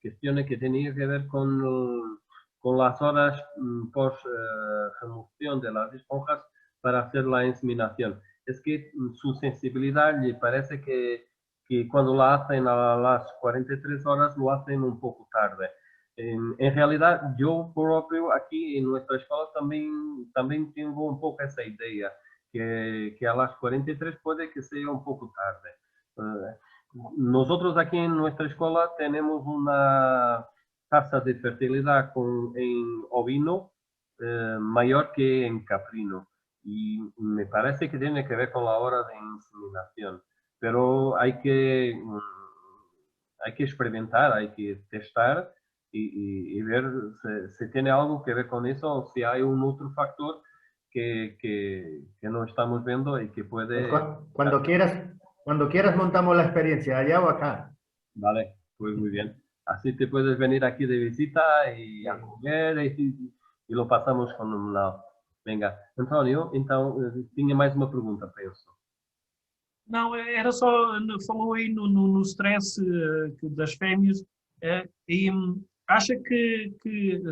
cuestión que tenía que ver con las horas post remoción de las esponjas para hacer la inseminación. Es que su sensibilidad le parece que cuando la hacen a las 43 horas lo hacen un poco tarde. En realidad, yo propio aquí en nuestra escuela también tengo un poco esa idea, que a las 43 puede que sea un poco tarde. Nosotros aquí en nuestra escuela tenemos una tasa de fertilidad en ovino mayor que en caprino, y me parece que tiene que ver con la hora de inseminación, pero hay que experimentar, hay que testar y ver si tiene algo que ver con eso, o si hay un otro factor que no estamos viendo y que puede... Cuando quieras montamos la experiencia, allá o acá. Vale, pues muy bien. Así te puedes venir aquí de visita y a comer y lo pasamos con un lado. Venga, António, então, tinha mais uma pergunta, penso. Não, era só, falou aí no stress das fêmeas, e acha que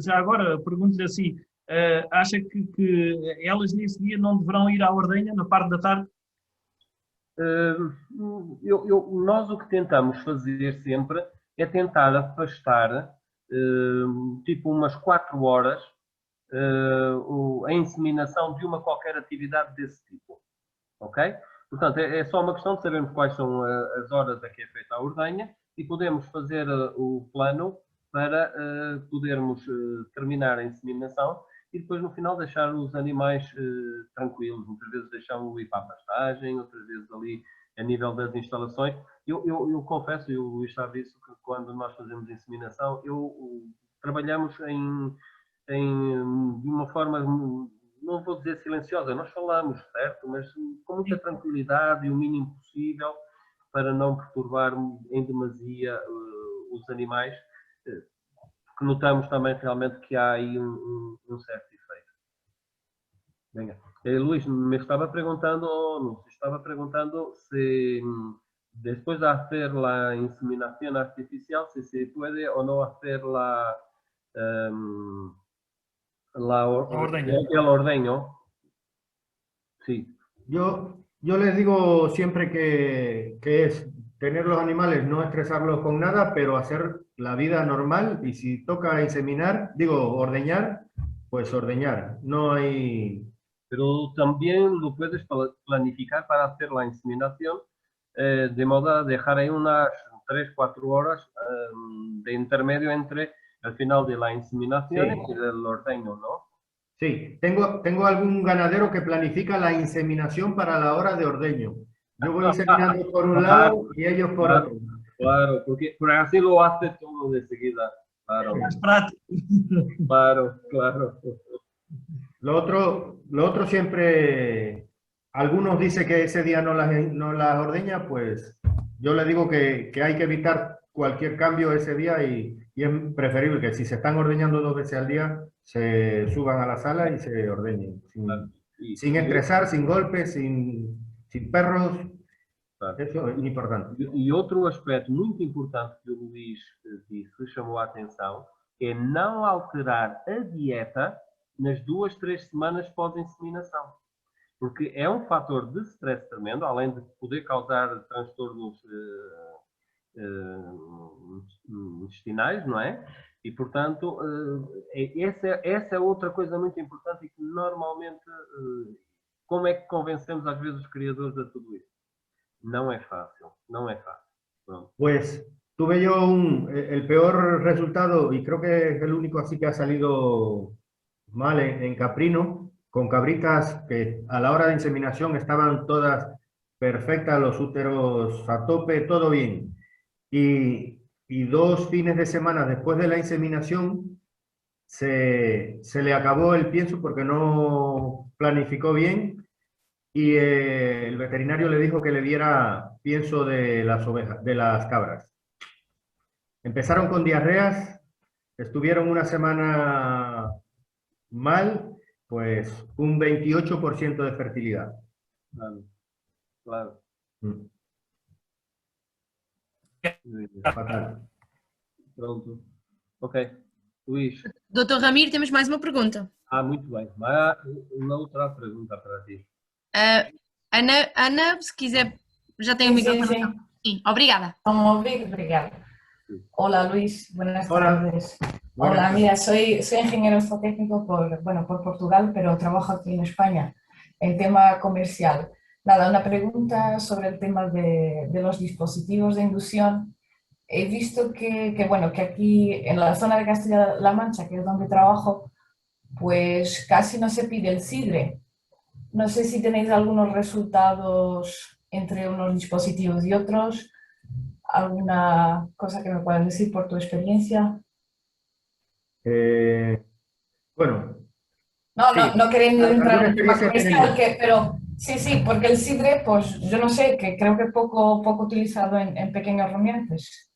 já agora pergunto-lhe assim, acha que elas nesse dia não deverão ir à ordenha na parte da tarde? Nós o que tentamos fazer sempre é tentar afastar, tipo umas 4 horas, a inseminação de uma qualquer atividade desse tipo, ok? Portanto, é só uma questão de sabermos quais são as horas a que é feita a ordenha e podemos fazer o plano para podermos terminar a inseminação e depois no final deixar os animais tranquilos. Muitas vezes deixamos ir para a pastagem, outras vezes ali a nível das instalações. Eu confesso, e o Luís sabe isso, que quando nós fazemos inseminação, trabalhamos de uma forma, não vou dizer silenciosa, nós falamos, certo? Mas com muita tranquilidade e o mínimo possível para não perturbar em demasia os animais, porque notamos também realmente que há aí um certo efeito. Venga. Luís, me estaba preguntando si después de hacer la inseminación artificial, si se puede o no hacer el ordeño. Sí. Yo les digo siempre que es tener los animales, no estresarlos con nada, pero hacer la vida normal y si toca inseminar, digo, ordeñar, pues ordeñar. No hay... Pero también lo puedes planificar para hacer la inseminación de modo a dejar ahí unas 3-4 horas de intermedio entre el final de la inseminación Sí. y el ordeño, ¿no? Sí, tengo algún ganadero que planifica la inseminación para la hora de ordeño. Yo voy inseminando por un lado y ellos por Claro, otro. claro, porque así lo hace todo de seguida. Claro, Más prático. claro, claro. Lo otro siempre, algunos dicen que ese día no las ordeña, pues yo le digo que hay que evitar cualquier cambio ese día y es preferible que si se están ordeñando 2 veces al día, se suban a la sala y se ordeñen. Y- Sin estresar, sin golpes, sin perros. Claro. Eso es importante. E outro aspecto muito importante que o Luís disse, que chamou a atenção, é não alterar a dieta nas 2-3 semanas pós-inseminação. Porque é um fator de stress tremendo, além de poder causar transtornos intestinais, não é? E, portanto, essa é outra coisa muito importante e que normalmente, como é que convencemos às vezes os criadores a tudo isso? No es fácil, no es fácil. No. Pues tuve yo el peor resultado, y creo que es el único así que ha salido mal en caprino, con cabritas que a la hora de inseminación estaban todas perfectas, los úteros a tope, todo bien. Y 2 fines de semana después de la inseminación se le acabó el pienso porque no planificó bien. Y el veterinario le dijo que le diera pienso de las ovejas, de las cabras. Empezaron con diarreas, estuvieron una semana mal, pues un 28% de fertilidad. Claro, claro. Fatal. Pronto. Ok. Luís. Doutor Ramiro, temos mais uma pergunta. Muito bem. Mas uma outra pergunta para ti. Ana, se quiser, já tem o microfone. Sí, obrigada. Obrigada. Hola Luis, buenas tardes. Hola, mira, soy ingeniero zootecnico por Portugal, pero trabajo aquí en España en tema comercial. Nada, una pregunta sobre el tema de los dispositivos de inducción. He visto que aquí en la zona de Castilla-La Mancha, que es donde trabajo, pues casi no se pide el sidre. No sé si tenéis algunos resultados entre unos dispositivos y otros, alguna cosa que me puedas decir por tu experiencia. Bueno. No queriendo entrar en tema comercial, pero sí, porque el sidre, pues yo no sé, que creo que poco utilizado en pequeños rumiantes.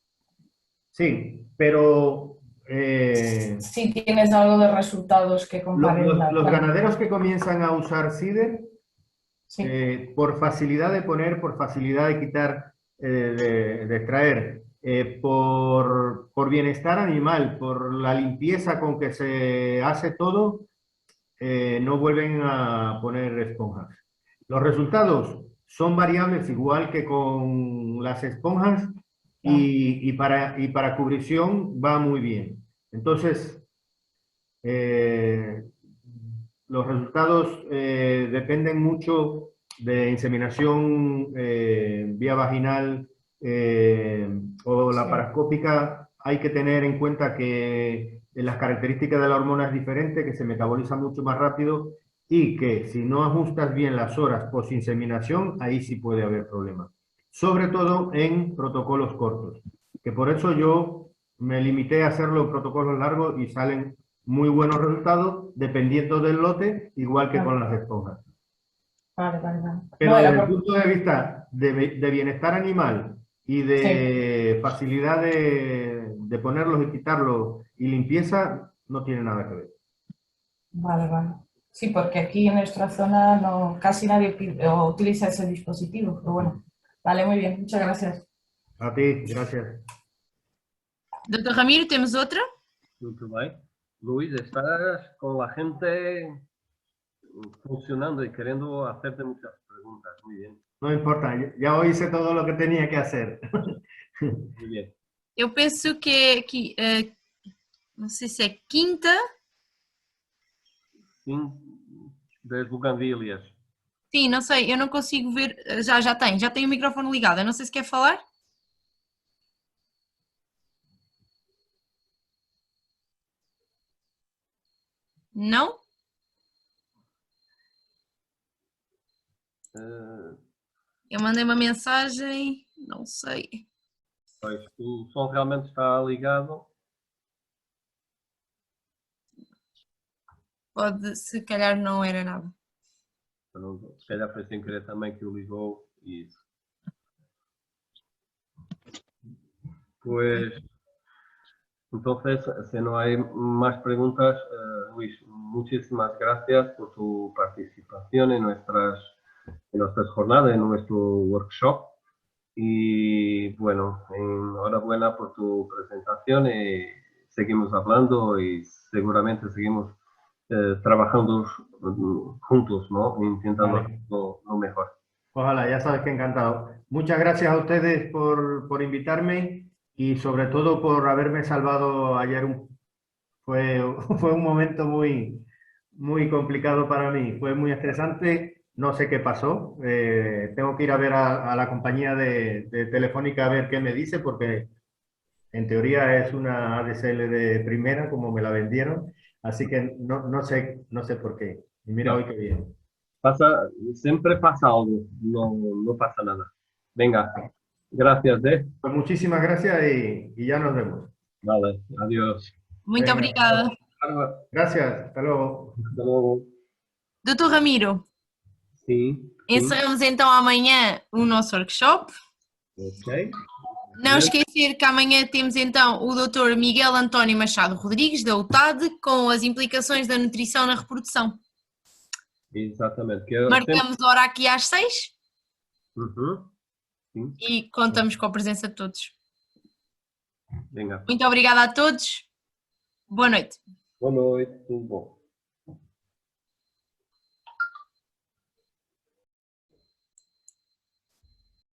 Sí, pero... si tienes algo de resultados que comparen. Los ganaderos que comienzan a usar cider, por facilidad de poner, por facilidad de quitar, de extraer, por bienestar animal, por la limpieza con que se hace todo, no vuelven a poner esponjas. Los resultados son variables igual que con las esponjas y para cubrición va muy bien. Entonces, los resultados dependen mucho de inseminación vía vaginal o laparoscópica. Hay que tener en cuenta que las características de la hormona es diferente, que se metaboliza mucho más rápido y que si no ajustas bien las horas post-inseminación, ahí sí puede haber problemas. Sobre todo en protocolos cortos, que por eso yo me limité a hacerlo en protocolos largos y salen muy buenos resultados dependiendo del lote, igual que con las esponjas. Vale. Pero desde el punto de vista de bienestar animal y de facilidad de ponerlos y quitarlos y limpieza, no tiene nada que ver. Vale. Sí, porque aquí en nuestra zona casi nadie utiliza ese dispositivo, pero bueno. Vale, muy bien, muchas gracias. A ti, gracias. Doutor Ramiro, temos outra? Muito bem. Luís, estás com a gente funcionando y queriendo hacerte muchas preguntas. Muy bien, No importa, ya hoy hice todo lo que tenía que hacer. muy bien. Eu penso que é aqui, não sei se é quinta. Sim, das buganvílias. Sim, não sei, eu não consigo ver. Já tem o microfone ligado. Eu não sei se quer falar. Não? Eu mandei uma mensagem, não sei. Pois, o som realmente está ligado. Pode, se calhar não era nada. Se calhar foi sem querer também que o ligou y eso. Pues, entonces, si no hay más preguntas, Luis, muchísimas gracias por tu participación en nuestras jornadas, en nuestro workshop. Y bueno, enhorabuena por tu presentación y seguimos hablando y seguramente seguimos trabajando juntos, ¿no? Intentando Vale. lo mejor. Ojalá, ya sabes que encantado. Muchas gracias a ustedes por invitarme y sobre todo por haberme salvado ayer. Fue un momento muy complicado para mí, fue muy estresante, no sé qué pasó. Tengo que ir a ver a la compañía de Telefónica a ver qué me dice, porque en teoría es una ADSL de primera, como me la vendieron, así que no sé por qué. Y mira hoy qué bien. Siempre pasa algo, no pasa nada. Venga, gracias, Pues muchísimas gracias y ya nos vemos. Vale, adiós. Muito Venga, obrigada. Gracias, hasta luego. Hasta luego. Doutor Ramiro, Sim. encerramos então amanhã o nosso workshop. Ok. Não esquecer que amanhã temos então o Dr. Miguel António Machado Rodrigues, da UTAD, com as implicações da nutrição na reprodução. Exatamente. Marcamos a hora aqui às 6 Sim. e contamos com a presença de todos. Venga. Muito obrigada a todos. Boa noite. Boa noite, tudo bom.